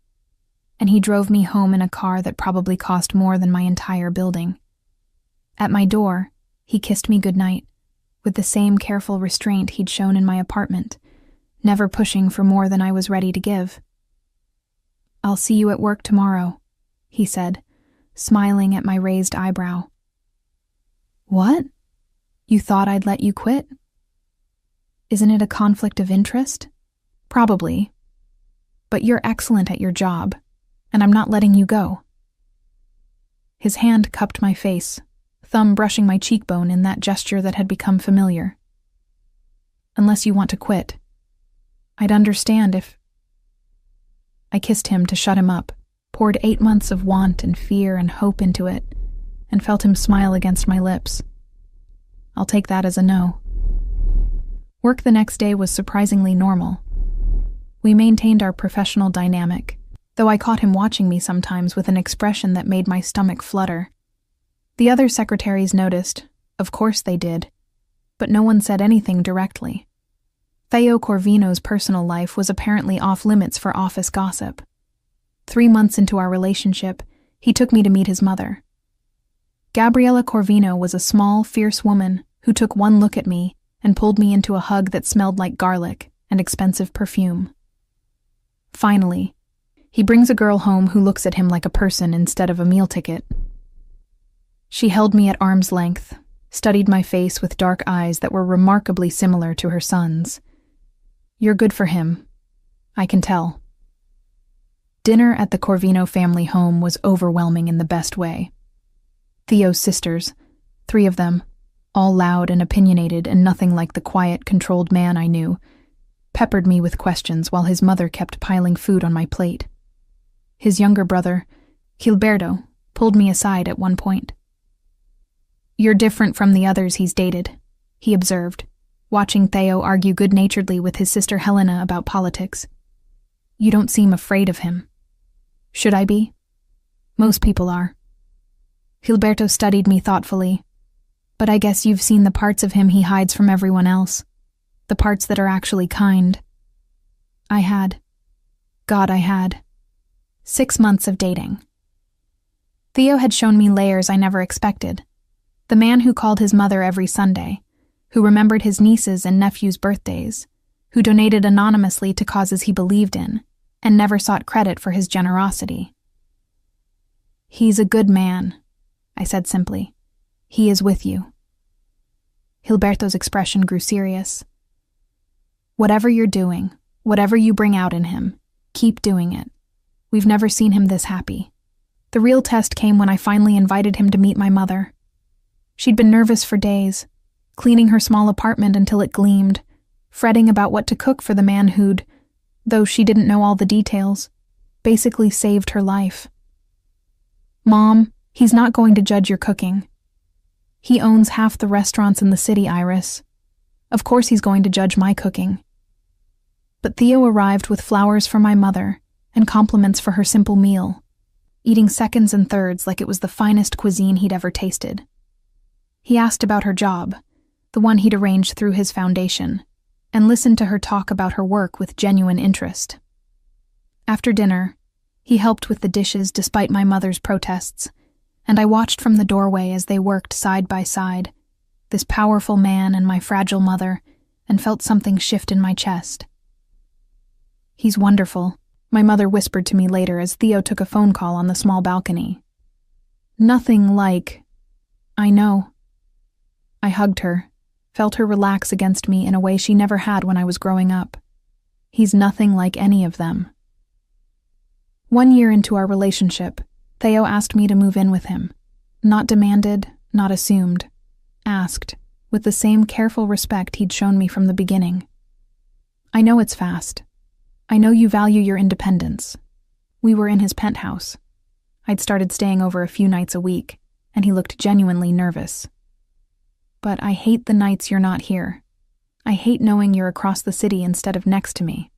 and he drove me home in a car that probably cost more than my entire building. At my door, he kissed me goodnight, with the same careful restraint he'd shown in my apartment, never pushing for more than I was ready to give. "I'll see you at work tomorrow," he said, smiling at my raised eyebrow. What? You thought I'd let you quit? Isn't it a conflict of interest? Probably. But you're excellent at your job, and I'm not letting you go. His hand cupped my face, thumb brushing my cheekbone in that gesture that had become familiar. Unless you want to quit. I'd understand if... I kissed him to shut him up, poured 8 months of want and fear and hope into it, and felt him smile against my lips. I'll take that as a no. Work the next day was surprisingly normal. We maintained our professional dynamic, though I caught him watching me sometimes with an expression that made my stomach flutter. The other secretaries noticed, of course they did, but no one said anything directly. Theo Corvino's personal life was apparently off-limits for office gossip. 3 months into our relationship, he took me to meet his mother. Gabriella Corvino was a small, fierce woman who took one look at me and pulled me into a hug that smelled like garlic and expensive perfume. Finally, he brings a girl home who looks at him like a person instead of a meal ticket. She held me at arm's length, studied my face with dark eyes that were remarkably similar to her son's. You're good for him. I can tell. Dinner at the Corvino family home was overwhelming in the best way. Theo's sisters, 3 of them, all loud and opinionated and nothing like the quiet, controlled man I knew, peppered me with questions while his mother kept piling food on my plate. His younger brother, Gilberto, pulled me aside at one point. You're different from the others he's dated, he observed, watching Theo argue good-naturedly with his sister Helena about politics. You don't seem afraid of him. Should I be? Most people are. Gilberto studied me thoughtfully. But I guess you've seen the parts of him he hides from everyone else. The parts that are actually kind. I had. God, I had. 6 months of dating. Theo had shown me layers I never expected. The man who called his mother every Sunday, who remembered his nieces' and nephews' birthdays, who donated anonymously to causes he believed in, and never sought credit for his generosity. He's a good man, I said simply. He is with you. Gilberto's expression grew serious. Whatever you're doing, whatever you bring out in him, keep doing it. We've never seen him this happy. The real test came when I finally invited him to meet my mother. She'd been nervous for days, cleaning her small apartment until it gleamed, fretting about what to cook for the man who'd, though she didn't know all the details, basically saved her life. Mom, he's not going to judge your cooking. He owns half the restaurants in the city, Iris. Of course he's going to judge my cooking. But Theo arrived with flowers for my mother and compliments for her simple meal, eating seconds and thirds like it was the finest cuisine he'd ever tasted. He asked about her job, the one he'd arranged through his foundation, and listened to her talk about her work with genuine interest. After dinner, he helped with the dishes despite my mother's protests, and I watched from the doorway as they worked side by side, this powerful man and my fragile mother, and felt something shift in my chest. He's wonderful, my mother whispered to me later as Theo took a phone call on the small balcony. Nothing like... I know. I hugged her, felt her relax against me in a way she never had when I was growing up. He's nothing like any of them. 1 year into our relationship, Theo asked me to move in with him. Not demanded, not assumed. Asked, with the same careful respect he'd shown me from the beginning. I know it's fast. I know you value your independence. We were in his penthouse. I'd started staying over a few nights a week, and he looked genuinely nervous. But I hate the nights you're not here. I hate knowing you're across the city instead of next to me.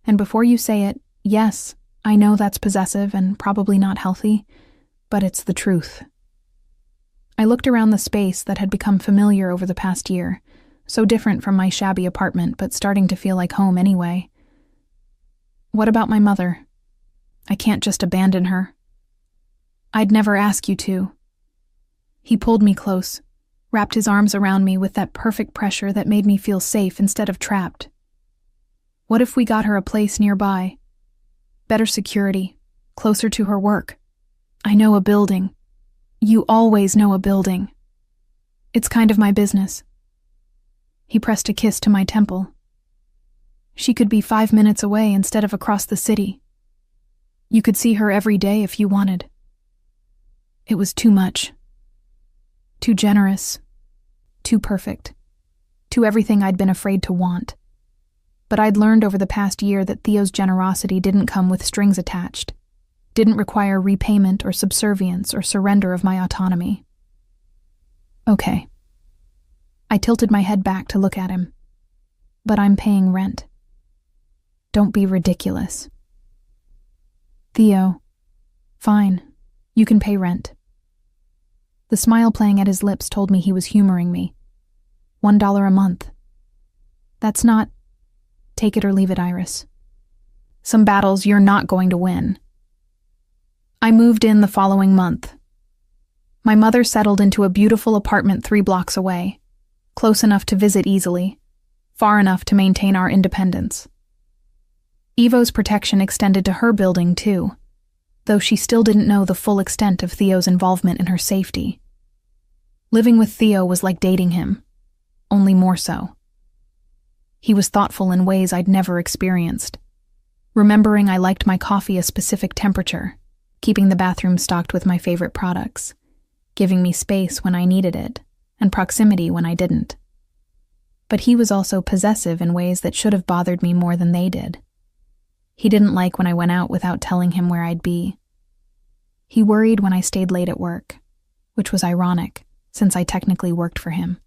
And before you say it, yes, I know that's possessive and probably not healthy, but it's the truth. I looked around the space that had become familiar over the past year, so different from my shabby apartment but starting to feel like home anyway. What about my mother? I can't just abandon her. I'd never ask you to. He pulled me close, wrapped his arms around me with that perfect pressure that made me feel safe instead of trapped. What if we got her a place nearby? Better security, closer to her work. I know a building. You always know a building. It's kind of my business. He pressed a kiss to my temple. She could be 5 minutes away instead of across the city. You could see her every day if you wanted. It was too much. Too generous. Too perfect. Too everything I'd been afraid to want. But I'd learned over the past year that Theo's generosity didn't come with strings attached, didn't require repayment or subservience or surrender of my autonomy. Okay. I tilted my head back to look at him. But I'm paying rent. Don't be ridiculous. Theo. Fine. You can pay rent. The smile playing at his lips told me he was humoring me. $1 a month. That's not... Take it or leave it, Iris. Some battles you're not going to win. I moved in the following month. My mother settled into a beautiful apartment 3 blocks away, close enough to visit easily, far enough to maintain our independence. Evo's protection extended to her building, too, though she still didn't know the full extent of Theo's involvement in her safety. Living with Theo was like dating him, only more so. He was thoughtful in ways I'd never experienced, remembering I liked my coffee a specific temperature, keeping the bathroom stocked with my favorite products, giving me space when I needed it, and proximity when I didn't. But he was also possessive in ways that should have bothered me more than they did. He didn't like when I went out without telling him where I'd be. He worried when I stayed late at work, which was ironic, since I technically worked for him.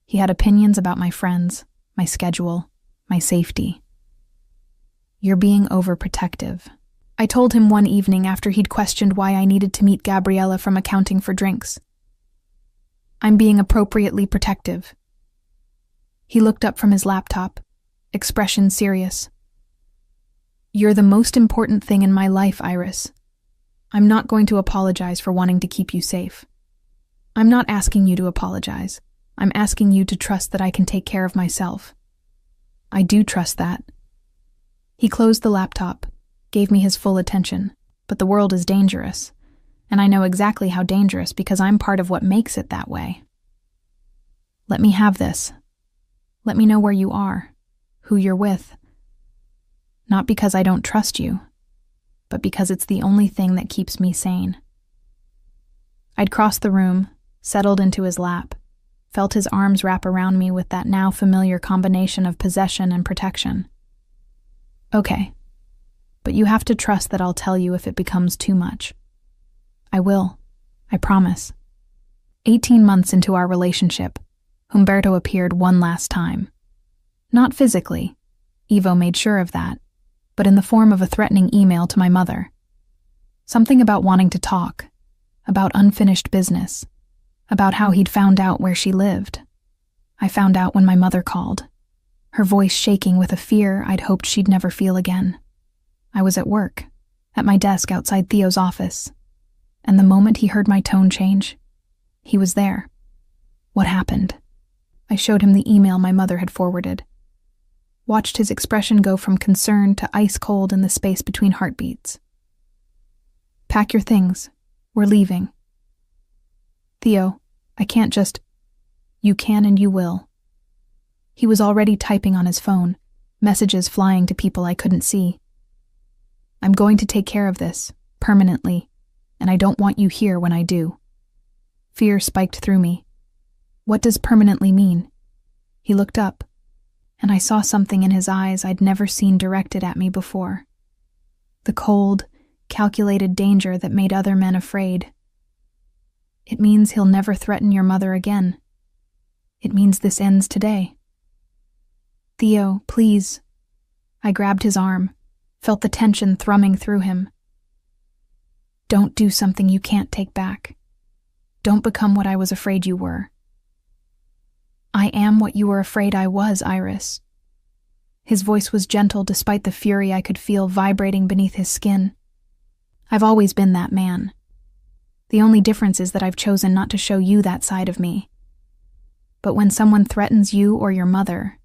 He had opinions about my friends, my schedule, my safety. You're being overprotective. I told him one evening after he'd questioned why I needed to meet Gabriella from accounting for drinks. I'm being appropriately protective. He looked up from his laptop, expression serious. You're the most important thing in my life, Iris. I'm not going to apologize for wanting to keep you safe. I'm not asking you to apologize. I'm asking you to trust that I can take care of myself. I do trust that. He closed the laptop, gave me his full attention, but the world is dangerous, and I know exactly how dangerous because I'm part of what makes it that way. Let me have this. Let me know where you are, who you're with. Not because I don't trust you, but because it's the only thing that keeps me sane. I'd crossed the room, settled into his lap, felt his arms wrap around me with that now familiar combination of possession and protection. Okay, but you have to trust that I'll tell you if it becomes too much. I will, I promise. 18 months into our relationship, Humberto appeared one last time. Not physically, Evo made sure of that, but in the form of a threatening email to my mother. Something about wanting to talk, about unfinished business, about how he'd found out where she lived. I found out when my mother called, her voice shaking with a fear I'd hoped she'd never feel again. I was at work, at my desk outside Theo's office, and the moment he heard my tone change, he was there. What happened? I showed him the email my mother had forwarded. Watched his expression go from concern to ice cold in the space between heartbeats. Pack your things. We're leaving. Theo, I can't just... You can and you will. He was already typing on his phone, messages flying to people I couldn't see. I'm going to take care of this, permanently, and I don't want you here when I do. Fear spiked through me. What does permanently mean? He looked up, and I saw something in his eyes I'd never seen directed at me before. The cold, calculated danger that made other men afraid. It means he'll never threaten your mother again. It means this ends today. Theo, please. I grabbed his arm, felt the tension thrumming through him. Don't do something you can't take back. Don't become what I was afraid you were. I am what you were afraid I was, Iris. His voice was gentle despite the fury I could feel vibrating beneath his skin. I've always been that man. The only difference is that I've chosen not to show you that side of me. But when someone threatens you or your mother,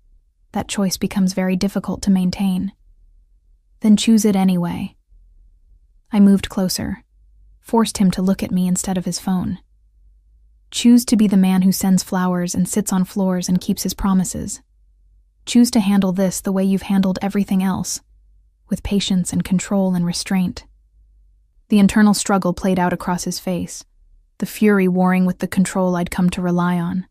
that choice becomes very difficult to maintain. Then choose it anyway. I moved closer, forced him to look at me instead of his phone. Choose to be the man who sends flowers and sits on floors and keeps his promises. Choose to handle this the way you've handled everything else, with patience and control and restraint. The internal struggle played out across his face, the fury warring with the control I'd come to rely on.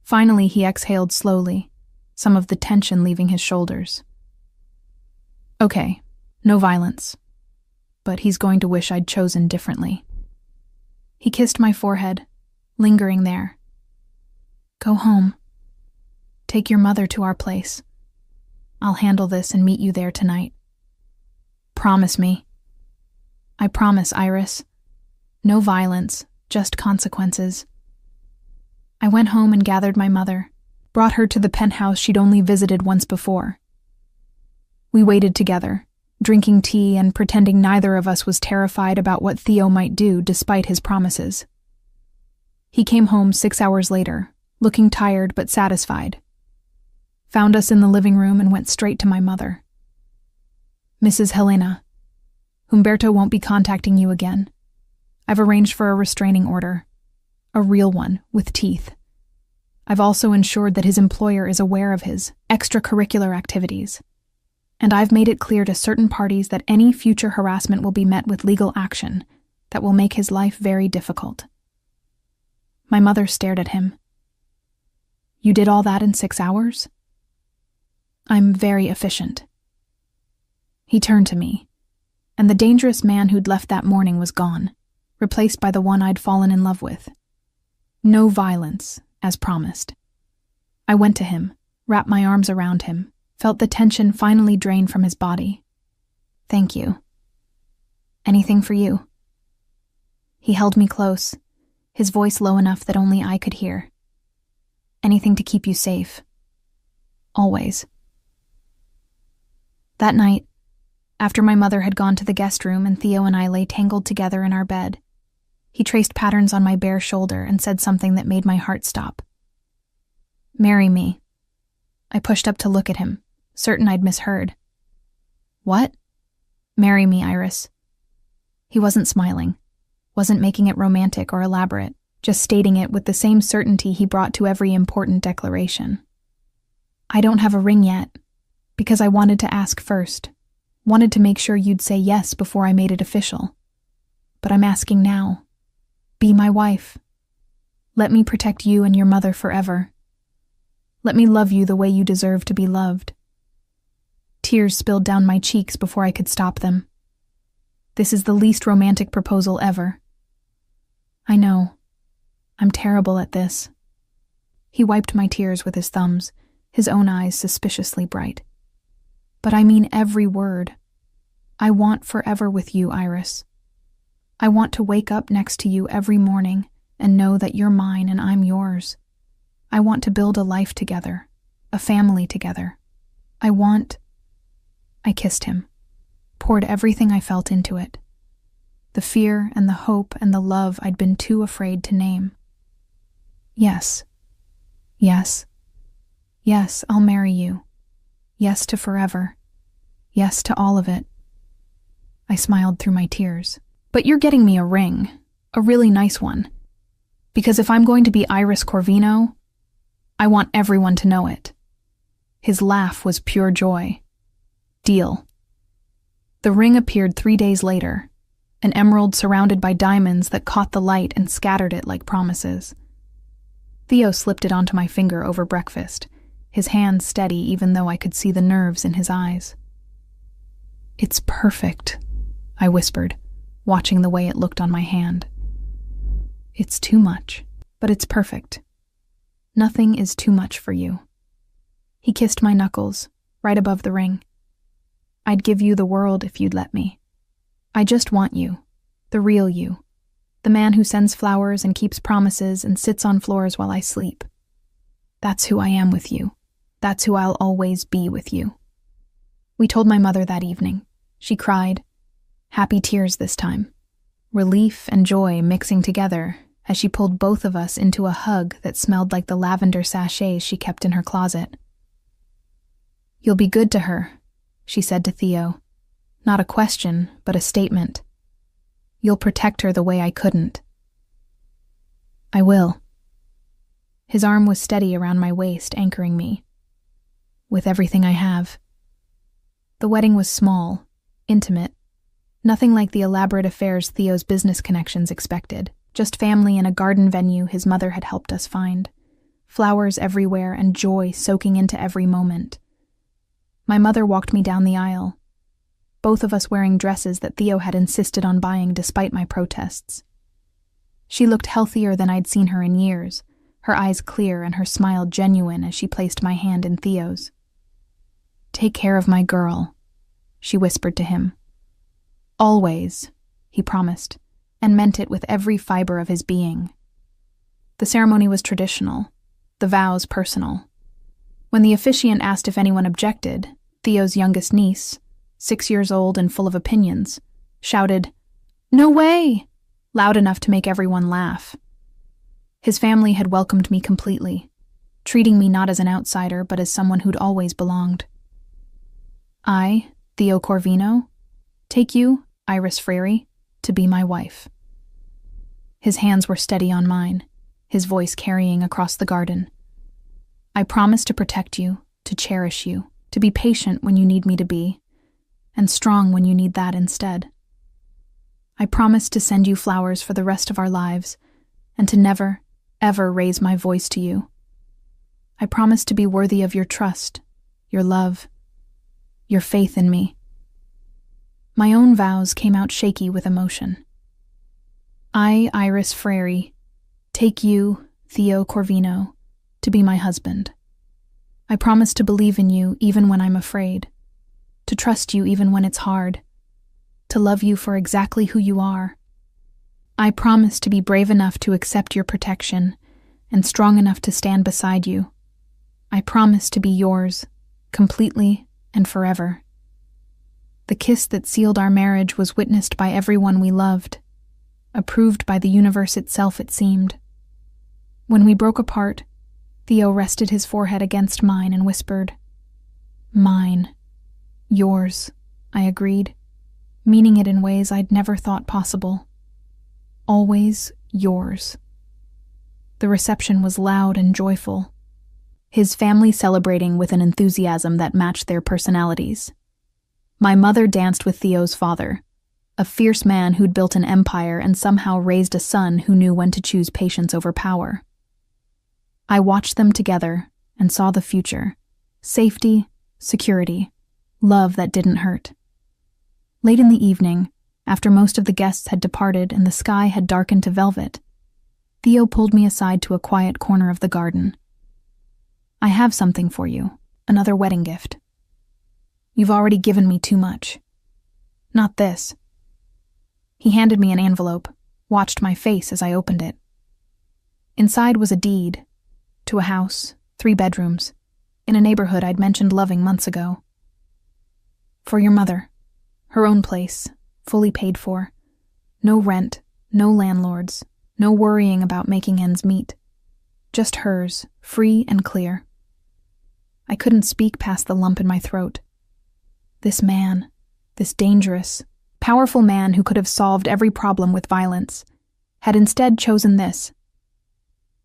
Finally, he exhaled slowly, some of the tension leaving his shoulders. Okay, no violence. But he's going to wish I'd chosen differently. He kissed my forehead, lingering there. Go home. Take your mother to our place. I'll handle this and meet you there tonight. Promise me. I promise, Iris. No violence, just consequences. I went home and gathered my mother, brought her to the penthouse she'd only visited once before. We waited together, drinking tea and pretending neither of us was terrified about what Theo might do despite his promises. He came home 6 hours later, looking tired but satisfied. Found us in the living room and went straight to my mother. Mrs. Helena, Humberto won't be contacting you again. I've arranged for a restraining order. A real one, with teeth. I've also ensured that his employer is aware of his extracurricular activities. And I've made it clear to certain parties that any future harassment will be met with legal action that will make his life very difficult. My mother stared at him. You did all that in 6 hours? I'm very efficient. He turned to me, and the dangerous man who'd left that morning was gone, replaced by the one I'd fallen in love with. No violence, as promised. I went to him, wrapped my arms around him, felt the tension finally drain from his body. Thank you. Anything for you? He held me close, his voice low enough that only I could hear. Anything to keep you safe. Always. That night, after my mother had gone to the guest room and Theo and I lay tangled together in our bed, he traced patterns on my bare shoulder and said something that made my heart stop. Marry me. I pushed up to look at him, certain I'd misheard. What? Marry me, Iris. He wasn't smiling, wasn't making it romantic or elaborate, just stating it with the same certainty he brought to every important declaration. I don't have a ring yet, because I wanted to ask first, wanted to make sure you'd say yes before I made it official. But I'm asking now. Be my wife. Let me protect you and your mother forever. Let me love you the way you deserve to be loved. Tears spilled down my cheeks before I could stop them. This is the least romantic proposal ever. I know. I'm terrible at this. He wiped my tears with his thumbs, his own eyes suspiciously bright. But I mean every word. I want forever with you, Iris. I want to wake up next to you every morning and know that you're mine and I'm yours. I want to build a life together, a family together. I kissed him, poured everything I felt into it. The fear and the hope and the love I'd been too afraid to name. Yes. Yes. Yes, I'll marry you. Yes to forever. Yes to all of it. I smiled through my tears. But you're getting me a ring, a really nice one. Because if I'm going to be Iris Corvino, I want everyone to know it. His laugh was pure joy. Deal. The ring appeared 3 days later, an emerald surrounded by diamonds that caught the light and scattered it like promises. Theo slipped it onto my finger over breakfast, his hand steady even though I could see the nerves in his eyes. It's perfect, I whispered, watching the way it looked on my hand. It's too much, but it's perfect. Nothing is too much for you. He kissed my knuckles, right above the ring. I'd give you the world if you'd let me. I just want you, the real you, the man who sends flowers and keeps promises and sits on floors while I sleep. That's who I am with you. That's who I'll always be with you. We told my mother that evening. She cried. Happy tears this time. Relief and joy mixing together as she pulled both of us into a hug that smelled like the lavender sachets she kept in her closet. You'll be good to her, she said to Theo. Not a question, but a statement. You'll protect her the way I couldn't." "I will." His arm was steady around my waist, anchoring me. "With everything I have." The wedding was small, intimate, nothing like the elaborate affairs Theo's business connections expected, just family in a garden venue his mother had helped us find. Flowers everywhere and joy soaking into every moment. My mother walked me down the aisle, both of us wearing dresses that Theo had insisted on buying despite my protests. She looked healthier than I'd seen her in years, her eyes clear and her smile genuine as she placed my hand in Theo's. "Take care of my girl," she whispered to him. "Always," he promised, and meant it with every fiber of his being. The ceremony was traditional, the vows personal. When the officiant asked if anyone objected, Theo's youngest niece, 6 years old and full of opinions, shouted, "No way!" loud enough to make everyone laugh. His family had welcomed me completely, treating me not as an outsider but as someone who'd always belonged. "I, Theo Corvino, take you, Iris Frary, to be my wife." His hands were steady on mine, his voice carrying across the garden. "I promise to protect you, to cherish you, to be patient when you need me to be, and strong when you need that instead. I promise to send you flowers for the rest of our lives, and to never, ever raise my voice to you. I promise to be worthy of your trust, your love, your faith in me." My own vows came out shaky with emotion. "I, Iris Frary, take you, Theo Corvino, to be my husband. I promise to believe in you even when I'm afraid, to trust you even when it's hard, to love you for exactly who you are. I promise to be brave enough to accept your protection and strong enough to stand beside you. I promise to be yours, completely and forever." The kiss that sealed our marriage was witnessed by everyone we loved, approved by the universe itself, it seemed. When we broke apart, Theo rested his forehead against mine and whispered, "Mine, yours," I agreed, meaning it in ways I'd never thought possible. "Always yours." The reception was loud and joyful, his family celebrating with an enthusiasm that matched their personalities. My mother danced with Theo's father, a fierce man who'd built an empire and somehow raised a son who knew when to choose patience over power. I watched them together and saw the future: safety, security, love that didn't hurt. Late in the evening, after most of the guests had departed and the sky had darkened to velvet, Theo pulled me aside to a quiet corner of the garden. "I have something for you, another wedding gift. You've already given me too much. Not this." He handed me an envelope, watched my face as I opened it. Inside was a deed to a house, 3 bedrooms, in a neighborhood I'd mentioned loving months ago. "For your mother, her own place, fully paid for. No rent, no landlords, no worrying about making ends meet. Just hers, free and clear." I couldn't speak past the lump in my throat. This man, this dangerous, powerful man who could have solved every problem with violence, had instead chosen this: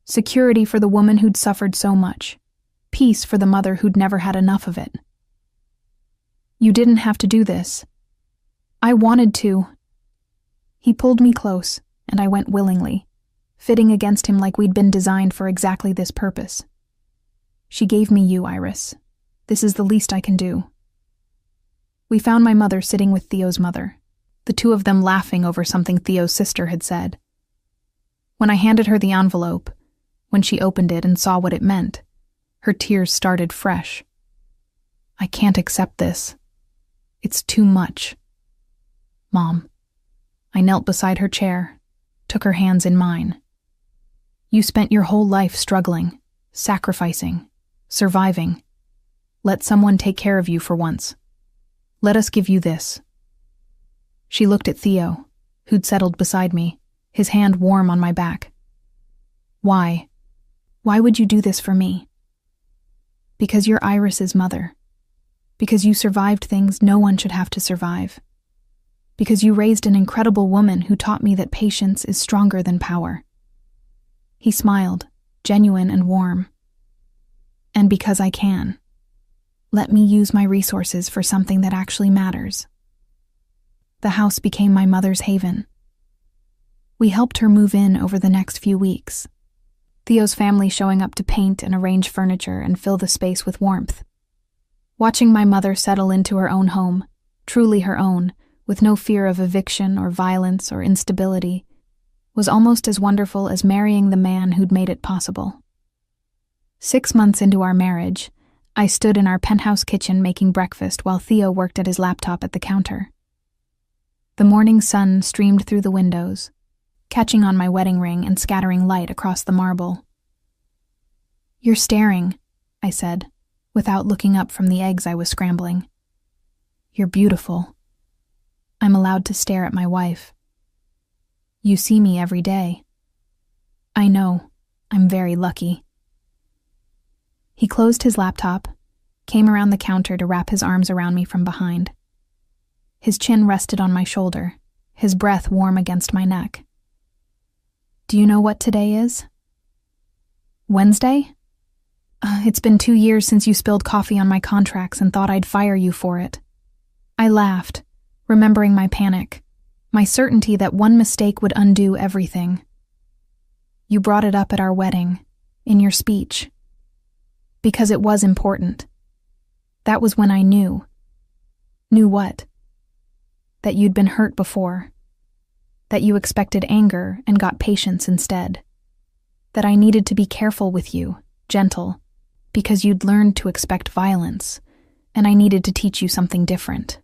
security for the woman who'd suffered so much, peace for the mother who'd never had enough of it. "You didn't have to do this. I wanted to." He pulled me close, and I went willingly, fitting against him like we'd been designed for exactly this purpose. "She gave me you, Iris. This is the least I can do." We found my mother sitting with Theo's mother, the two of them laughing over something Theo's sister had said. When I handed her the envelope, when she opened it and saw what it meant, her tears started fresh. "I can't accept this. It's too much." "Mom." I knelt beside her chair, took her hands in mine. "You spent your whole life struggling, sacrificing, surviving. Let someone take care of you for once. Let us give you this." She looked at Theo, who'd settled beside me, his hand warm on my back. "Why? Why would you do this for me?" "Because you're Iris's mother. Because you survived things no one should have to survive. because you raised an incredible woman who taught me that patience is stronger than power." He smiled, genuine and warm. "And because I can. Let me use my resources for something that actually matters." The house became my mother's haven. We helped her move in over the next few weeks, Theo's family showing up to paint and arrange furniture and fill the space with warmth. Watching my mother settle into her own home, truly her own, with no fear of eviction or violence or instability, was almost as wonderful as marrying the man who'd made it possible. 6 months into our marriage, I stood in our penthouse kitchen making breakfast while Theo worked at his laptop at the counter. The morning sun streamed through the windows, catching on my wedding ring and scattering light across the marble. "You're staring," I said, without looking up from the eggs I was scrambling. "You're beautiful." I'm allowed to stare at my wife. "You see me every day." "I know. I'm very lucky." He closed his laptop, came around the counter to wrap his arms around me from behind. His chin rested on my shoulder, his breath warm against my neck. "Do you know what today is?" "Wednesday? It's been 2 years since you spilled coffee on my contracts and thought I'd fire you for it." I laughed, remembering my panic, my certainty that one mistake would undo everything. "You brought it up at our wedding, in your speech. Because it was important. That was when I knew." "Knew what?" "That you'd been hurt before. That you expected anger and got patience instead. That I needed to be careful with you, gentle, because you'd learned to expect violence, and I needed to teach you something different."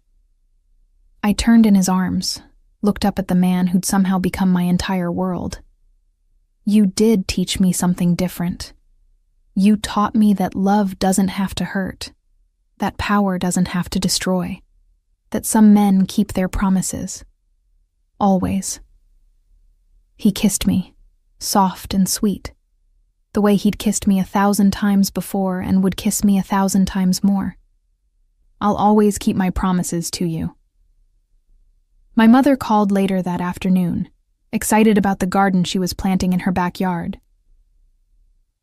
I turned in his arms, looked up at the man who'd somehow become my entire world. "You did teach me something different. You taught me that love doesn't have to hurt, that power doesn't have to destroy, that some men keep their promises. Always." He kissed me, soft and sweet, the way he'd kissed me 1,000 times before and would kiss me 1,000 times more. "I'll always keep my promises to you." My mother called later that afternoon, excited about the garden she was planting in her backyard.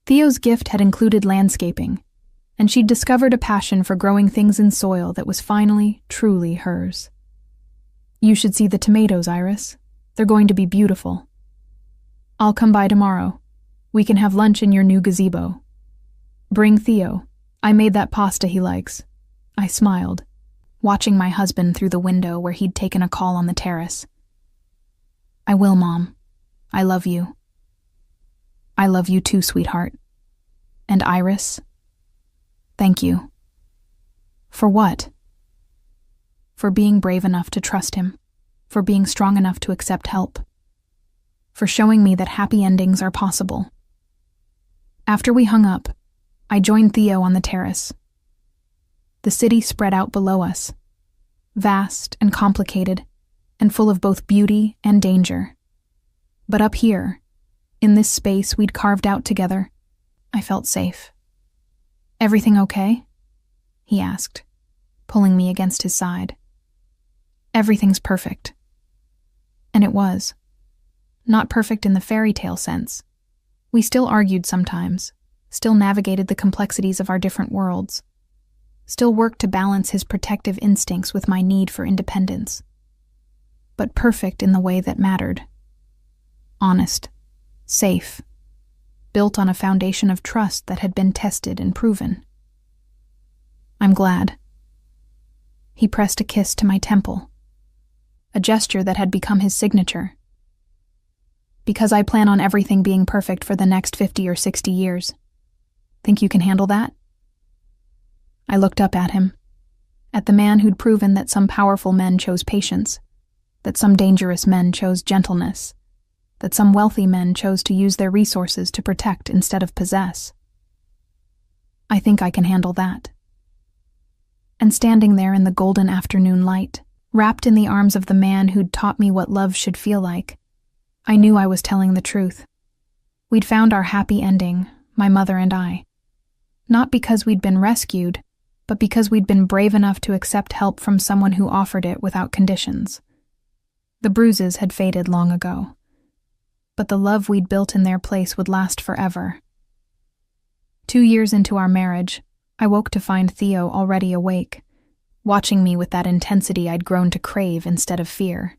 Theo's gift had included landscaping, and she'd discovered a passion for growing things in soil that was finally, truly hers. "You should see the tomatoes, Iris. They're going to be beautiful." "I'll come by tomorrow. We can have lunch in your new gazebo." "Bring Theo. I made that pasta he likes." I smiled, watching my husband through the window where he'd taken a call on the terrace. "I will, Mom. I love you." "I love you too, sweetheart. And Iris, thank you." "For what?" "For being brave enough to trust him, for being strong enough to accept help, for showing me that happy endings are possible." After we hung up, I joined Theo on the terrace. The city spread out below us, vast and complicated, and full of both beauty and danger. But up here, in this space we'd carved out together, I felt safe. "Everything okay?" he asked, pulling me against his side. "Everything's perfect." And it was. Not perfect in the fairy tale sense. We still argued sometimes, still navigated the complexities of our different worlds, still worked to balance his protective instincts with my need for independence. But perfect in the way that mattered. Honest, safe, built on a foundation of trust that had been tested and proven. "I'm glad." He pressed a kiss to my temple, a gesture that had become his signature. "Because I plan on everything being perfect for the next 50 or 60 years. Think you can handle that?" I looked up at him, at the man who'd proven that some powerful men chose patience, that some dangerous men chose gentleness, that some wealthy men chose to use their resources to protect instead of possess. "I think I can handle that." And standing there in the golden afternoon light, wrapped in the arms of the man who'd taught me what love should feel like, I knew I was telling the truth. We'd found our happy ending, my mother and I. Not because we'd been rescued, but because we'd been brave enough to accept help from someone who offered it without conditions. The bruises had faded long ago, but the love we'd built in their place would last forever. 2 years into our marriage, I woke to find Theo already awake, watching me with that intensity I'd grown to crave instead of fear.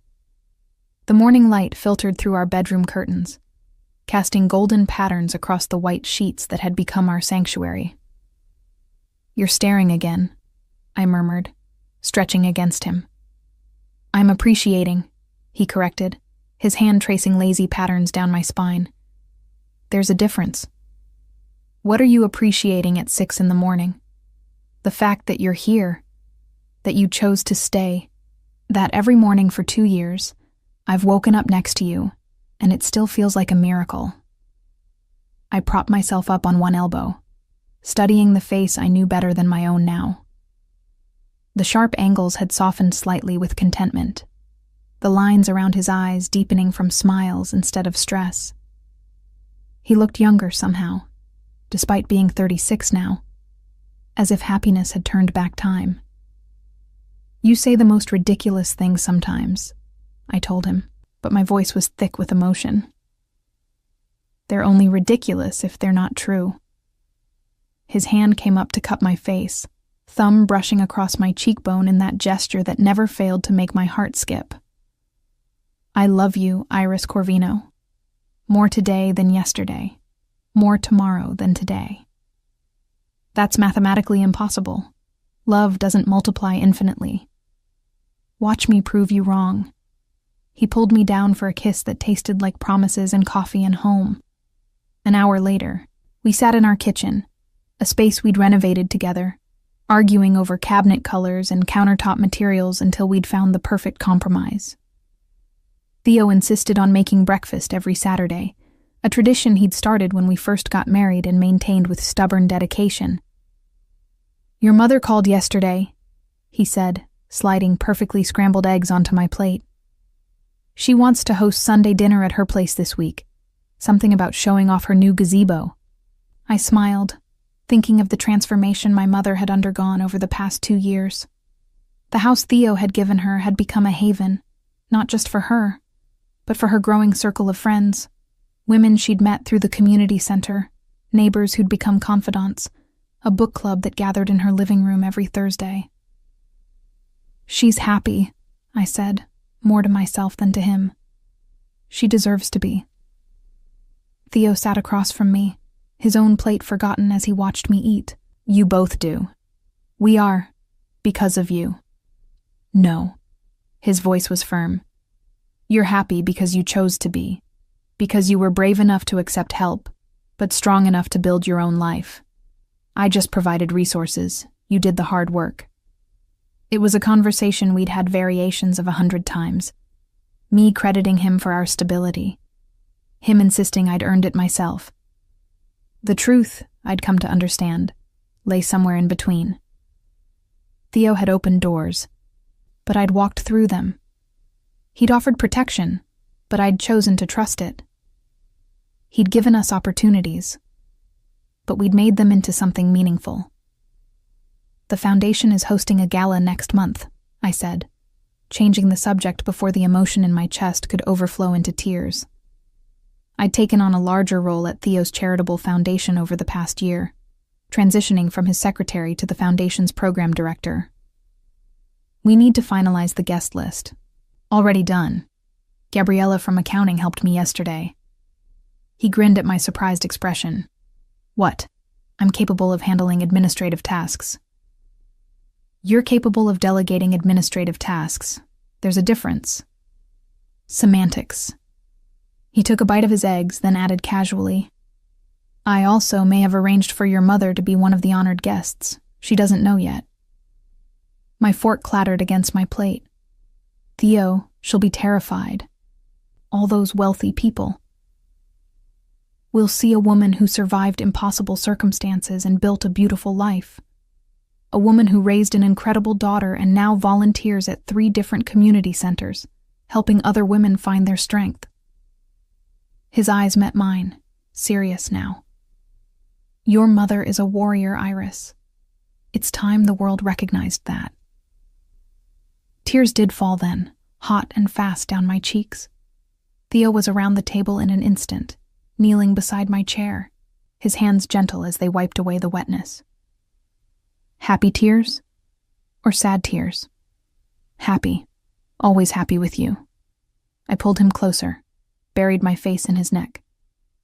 The morning light filtered through our bedroom curtains, casting golden patterns across the white sheets that had become our sanctuary. "You're staring again," I murmured, stretching against him. "I'm appreciating," he corrected, his hand tracing lazy patterns down my spine. "There's a difference." "What are you appreciating at 6 in the morning? The fact that you're here, that you chose to stay, that every morning for 2 years, I've woken up next to you, and it still feels like a miracle." I propped myself up on one elbow, studying the face I knew better than my own now. The sharp angles had softened slightly with contentment, the lines around his eyes deepening from smiles instead of stress. He looked younger somehow, despite being 36 now, as if happiness had turned back time. "You say the most ridiculous things sometimes," I told him, but my voice was thick with emotion. "They're only ridiculous if they're not true." His hand came up to cup my face, thumb brushing across my cheekbone in that gesture that never failed to make my heart skip. "I love you, Iris Corvino. More today than yesterday. More tomorrow than today." That's mathematically impossible. Love doesn't multiply infinitely. Watch me prove you wrong. He pulled me down for a kiss that tasted like promises and coffee and home. An hour later, we sat in our kitchen, a space we'd renovated together, arguing over cabinet colors and countertop materials until we'd found the perfect compromise. Theo insisted on making breakfast every Saturday, a tradition he'd started when we first got married and maintained with stubborn dedication. "Your mother called yesterday," he said, sliding perfectly scrambled eggs onto my plate. "She wants to host Sunday dinner at her place this week. Something about showing off her new gazebo." I smiled, thinking of the transformation my mother had undergone over the past 2 years. The house Theo had given her had become a haven, not just for her, but for her growing circle of friends, women she'd met through the community center, neighbors who'd become confidants, a book club that gathered in her living room every Thursday. "She's happy," I said, more to myself than to him. "She deserves to be." Theo sat across from me, his own plate forgotten as he watched me eat. "You both do. We are, because of you." "No." His voice was firm. "You're happy because you chose to be, because you were brave enough to accept help, but strong enough to build your own life. I just provided resources. You did the hard work." It was a conversation we'd had variations of 100 times. Me crediting him for our stability. Him insisting I'd earned it myself. The truth, I'd come to understand, lay somewhere in between. Theo had opened doors, but I'd walked through them. He'd offered protection, but I'd chosen to trust it. He'd given us opportunities, but we'd made them into something meaningful. "The foundation is hosting a gala next month," I said, changing the subject before the emotion in my chest could overflow into tears. I'd taken on a larger role at Theo's charitable foundation over the past year, transitioning from his secretary to the foundation's program director. "We need to finalize the guest list." "Already done. Gabriella from accounting helped me yesterday." He grinned at my surprised expression. "What? I'm capable of handling administrative tasks." "You're capable of delegating administrative tasks. There's a difference." "Semantics." He took a bite of his eggs, then added casually, "I also may have arranged for your mother to be one of the honored guests. She doesn't know yet." My fork clattered against my plate. "Theo, she'll be terrified. All those wealthy people. We'll see a woman who survived impossible circumstances and built a beautiful life. A woman who raised an incredible daughter and now volunteers at 3 different community centers, helping other women find their strength." His eyes met mine, serious now. "Your mother is a warrior, Iris. It's time the world recognized that." Tears did fall then, hot and fast down my cheeks. Theo was around the table in an instant, kneeling beside my chair, his hands gentle as they wiped away the wetness. Happy tears? Or sad tears? Happy. Always happy with you. I pulled him closer, buried my face in his neck,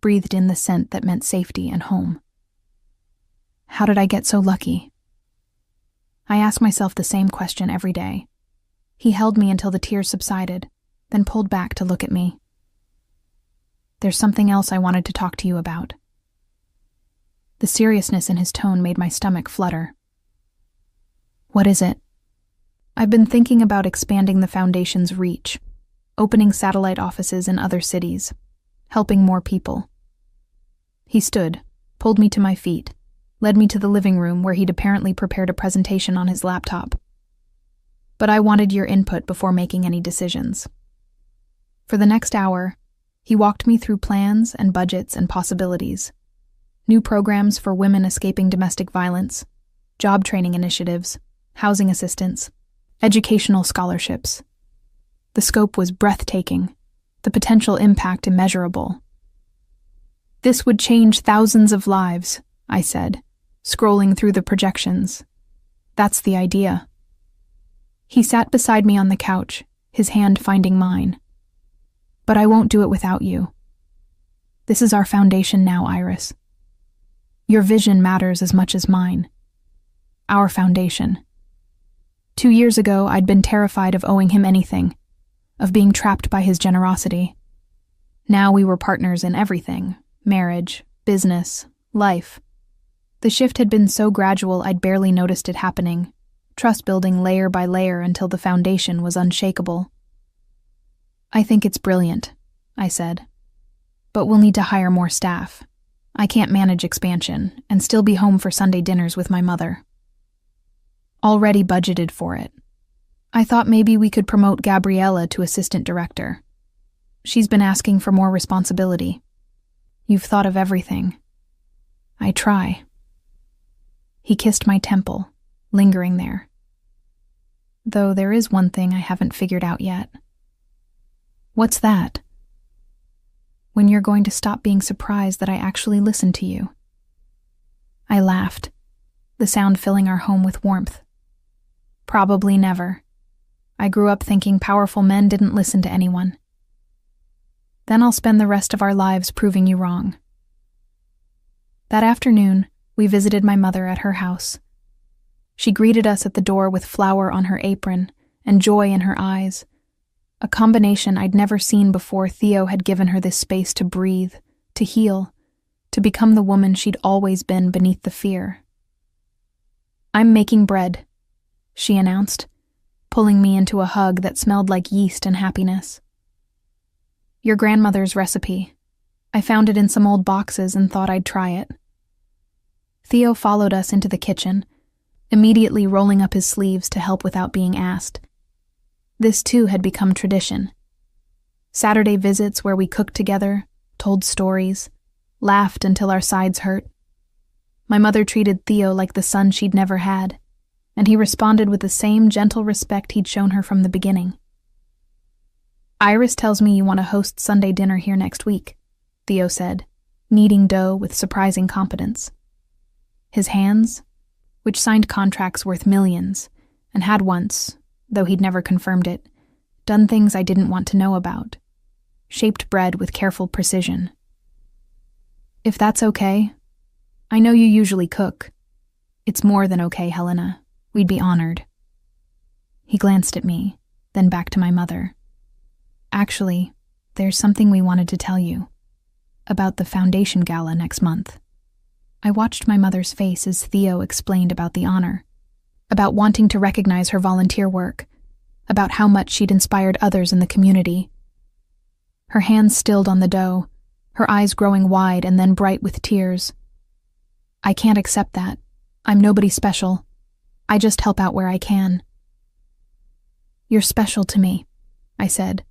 breathed in the scent that meant safety and home. How did I get so lucky? I ask myself the same question every day. He held me until the tears subsided, then pulled back to look at me. There's something else I wanted to talk to you about. The seriousness in his tone made my stomach flutter. What is it? I've been thinking about expanding the Foundation's reach, opening satellite offices in other cities, helping more people. He stood, pulled me to my feet, led me to the living room where he'd apparently prepared a presentation on his laptop. But I wanted your input before making any decisions. For the next hour, he walked me through plans and budgets and possibilities. New programs for women escaping domestic violence, job training initiatives, housing assistance, educational scholarships. The scope was breathtaking, the potential impact immeasurable. This would change thousands of lives, I said, scrolling through the projections. That's the idea. He sat beside me on the couch, his hand finding mine. But I won't do it without you. This is our foundation now, Iris. Your vision matters as much as mine. Our foundation. 2 years ago, I'd been terrified of owing him anything, of being trapped by his generosity. Now we were partners in everything: marriage, business, life. The shift had been so gradual I'd barely noticed it happening, trust building layer by layer until the foundation was unshakable. I think it's brilliant, I said. But we'll need to hire more staff. I can't manage expansion and still be home for Sunday dinners with my mother. Already budgeted for it. I thought maybe we could promote Gabriella to assistant director. She's been asking for more responsibility. You've thought of everything. I try. He kissed my temple, lingering there. Though there is one thing I haven't figured out yet. What's that? When you're going to stop being surprised that I actually listen to you. I laughed, the sound filling our home with warmth. Probably never. I grew up thinking powerful men didn't listen to anyone. Then I'll spend the rest of our lives proving you wrong. That afternoon, we visited my mother at her house. She greeted us at the door with flour on her apron and joy in her eyes. A combination I'd never seen before. Theo had given her this space to breathe, to heal, to become the woman she'd always been beneath the fear. I'm making bread, she announced, pulling me into a hug that smelled like yeast and happiness. Your grandmother's recipe. I found it in some old boxes and thought I'd try it. Theo followed us into the kitchen, immediately rolling up his sleeves to help without being asked. This too had become tradition. Saturday visits where we cooked together, told stories, laughed until our sides hurt. My mother treated Theo like the son she'd never had, and he responded with the same gentle respect he'd shown her from the beginning. Iris tells me you want to host Sunday dinner here next week, Theo said, kneading dough with surprising competence. His hands, which signed contracts worth millions, and had once, though he'd never confirmed it, done things I didn't want to know about, shaped bread with careful precision. If that's okay, I know you usually cook. It's more than okay, Helena. We'd be honored. He glanced at me, then back to my mother. Actually, there's something we wanted to tell you about the Foundation Gala next month. I watched my mother's face as Theo explained about the honor, about wanting to recognize her volunteer work, about how much she'd inspired others in the community. Her hands stilled on the dough, her eyes growing wide and then bright with tears. I can't accept that. I'm nobody special. I just help out where I can. You're special to me, I said,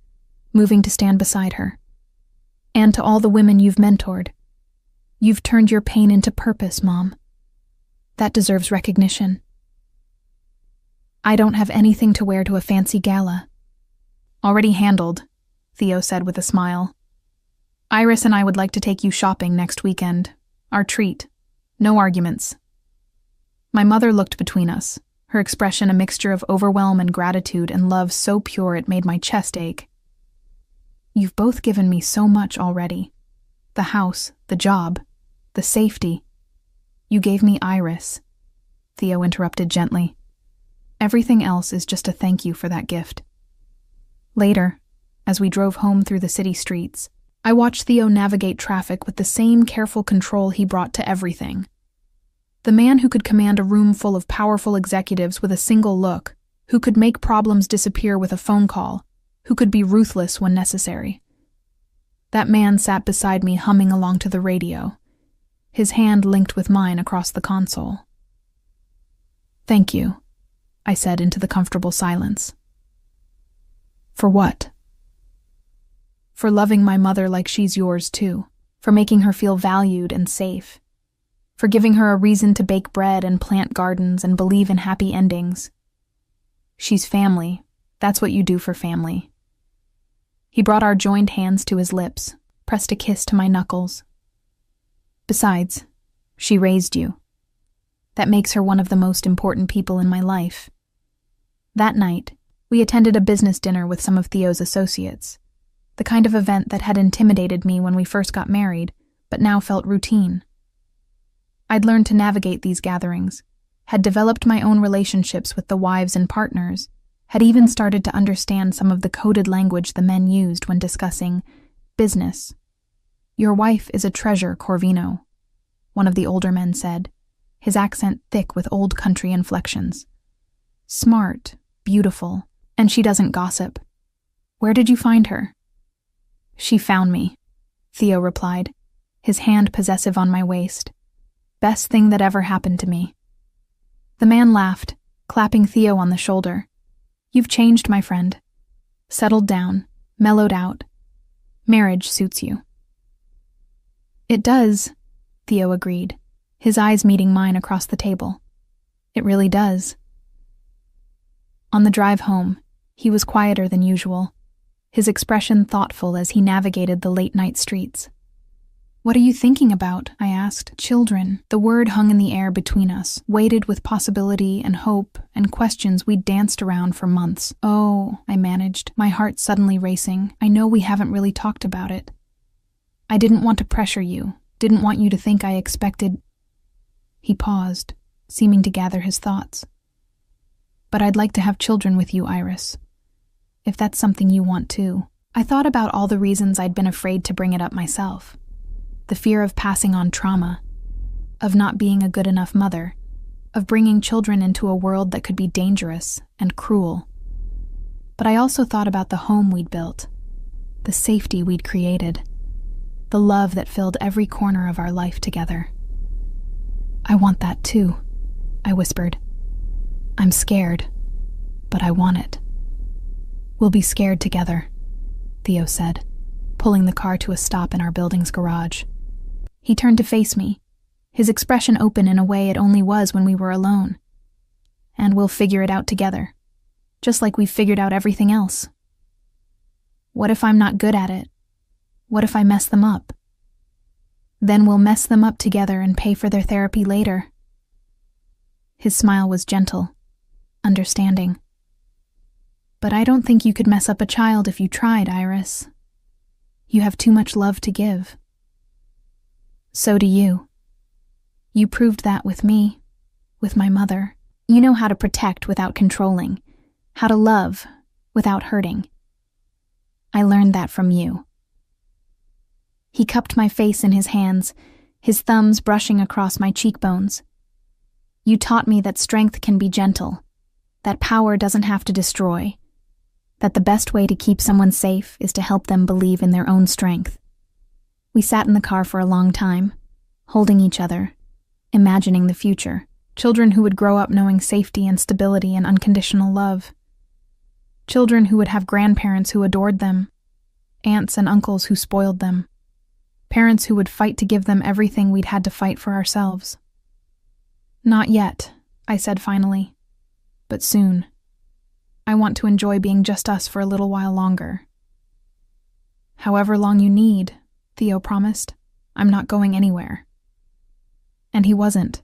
moving to stand beside her. And to all the women you've mentored. You've turned your pain into purpose, Mom. That deserves recognition. I don't have anything to wear to a fancy gala. Already handled, Theo said with a smile. Iris and I would like to take you shopping next weekend. Our treat. No arguments. My mother looked between us, her expression a mixture of overwhelm and gratitude and love so pure it made my chest ache. You've both given me so much already. The house, the job, the safety. You gave me Iris, Theo interrupted gently. Everything else is just a thank you for that gift. Later, as we drove home through the city streets, I watched Theo navigate traffic with the same careful control he brought to everything. The man who could command a room full of powerful executives with a single look, who could make problems disappear with a phone call, who could be ruthless when necessary. That man sat beside me humming along to the radio, his hand linked with mine across the console. Thank you, I said into the comfortable silence. For what? For loving my mother like she's yours too, for making her feel valued and safe, for giving her a reason to bake bread and plant gardens and believe in happy endings. She's family. That's what you do for family. He brought our joined hands to his lips, pressed a kiss to my knuckles. Besides, she raised you. That makes her one of the most important people in my life. That night, we attended a business dinner with some of Theo's associates, the kind of event that had intimidated me when we first got married, but now felt routine. I'd learned to navigate these gatherings, had developed my own relationships with the wives and partners, had even started to understand some of the coded language the men used when discussing business. Your wife is a treasure, Corvino, one of the older men said, his accent thick with old country inflections. Smart, beautiful, and she doesn't gossip. Where did you find her? She found me, Theo replied, his hand possessive on my waist. Best thing that ever happened to me. The man laughed, clapping Theo on the shoulder. You've changed, my friend. Settled down, mellowed out. Marriage suits you. It does, Theo agreed, his eyes meeting mine across the table. It really does. On the drive home, he was quieter than usual, his expression thoughtful as he navigated the late-night streets. What are you thinking about? I asked. Children. The word hung in the air between us, weighted with possibility and hope and questions we'd danced around for months. Oh, I managed, my heart suddenly racing. I know we haven't really talked about it. I didn't want to pressure you, didn't want you to think I expected... He paused, seeming to gather his thoughts. But I'd like to have children with you, Iris. If that's something you want too. I thought about all the reasons I'd been afraid to bring it up myself. The fear of passing on trauma, of not being a good enough mother, of bringing children into a world that could be dangerous and cruel. But I also thought about the home we'd built, the safety we'd created, the love that filled every corner of our life together. I want that too, I whispered. I'm scared, but I want it. We'll be scared together, Theo said, pulling the car to a stop in our building's garage. He turned to face me, his expression open in a way it only was when we were alone. And we'll figure it out together, just like we've figured out everything else. What if I'm not good at it? What if I mess them up? Then we'll mess them up together and pay for their therapy later. His smile was gentle, understanding. But I don't think you could mess up a child if you tried, Iris. You have too much love to give. So do you. You proved that with me, with my mother. You know how to protect without controlling, how to love without hurting. I learned that from you. He cupped my face in his hands, his thumbs brushing across my cheekbones. You taught me that strength can be gentle, that power doesn't have to destroy, that the best way to keep someone safe is to help them believe in their own strength. We sat in the car for a long time, holding each other, imagining the future, children who would grow up knowing safety and stability and unconditional love. Children who would have grandparents who adored them, aunts and uncles who spoiled them, parents who would fight to give them everything we'd had to fight for ourselves. Not yet, I said finally, but soon. I want to enjoy being just us for a little while longer." "However long you need," Theo promised. "I'm not going anywhere." And he wasn't.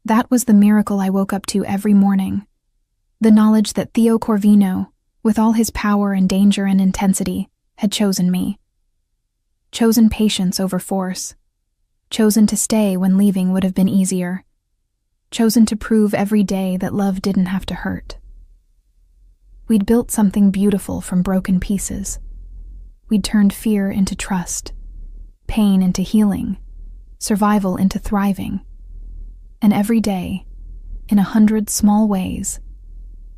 That was the miracle I woke up to every morning. The knowledge that Theo Corvino, with all his power and danger and intensity, had chosen me. Chosen patience over force. Chosen to stay when leaving would have been easier. Chosen to prove every day that love didn't have to hurt. We'd built something beautiful from broken pieces. We'd turned fear into trust, pain into healing, survival into thriving. And every day, in 100 small ways,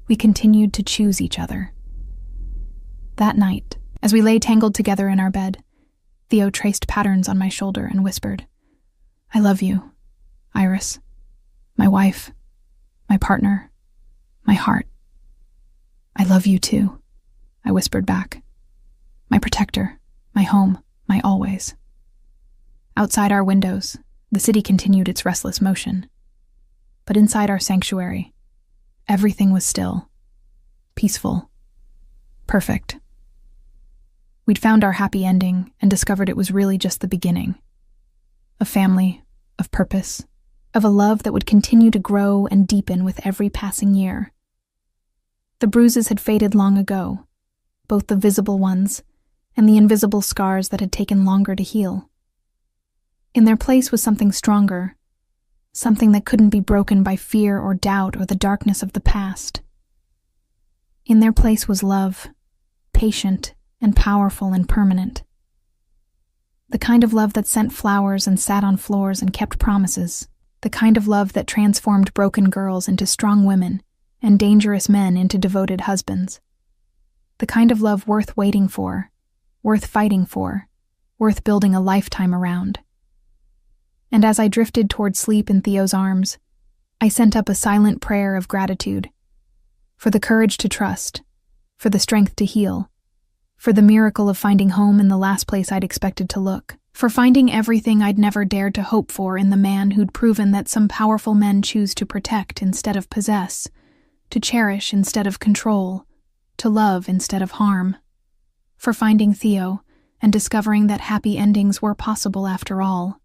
we continued to choose each other. That night, as we lay tangled together in our bed, Theo traced patterns on my shoulder and whispered, "I love you, Iris, my wife, my partner, my heart." "I love you too," I whispered back. "My protector, my home, my always." Outside our windows, the city continued its restless motion. But inside our sanctuary, everything was still, peaceful, perfect. We'd found our happy ending and discovered it was really just the beginning. Of family, of purpose, of a love that would continue to grow and deepen with every passing year. The bruises had faded long ago, both the visible ones and the invisible scars that had taken longer to heal. In their place was something stronger, something that couldn't be broken by fear or doubt or the darkness of the past. In their place was love, patient and powerful and permanent. The kind of love that sent flowers and sat on floors and kept promises. The kind of love that transformed broken girls into strong women and dangerous men into devoted husbands. The kind of love worth waiting for, worth fighting for, worth building a lifetime around. And as I drifted toward sleep in Theo's arms, I sent up a silent prayer of gratitude. For the courage to trust, for the strength to heal, for the miracle of finding home in the last place I'd expected to look, for finding everything I'd never dared to hope for in the man who'd proven that some powerful men choose to protect instead of possess, to cherish instead of control, to love instead of harm. For finding Theo and discovering that happy endings were possible after all.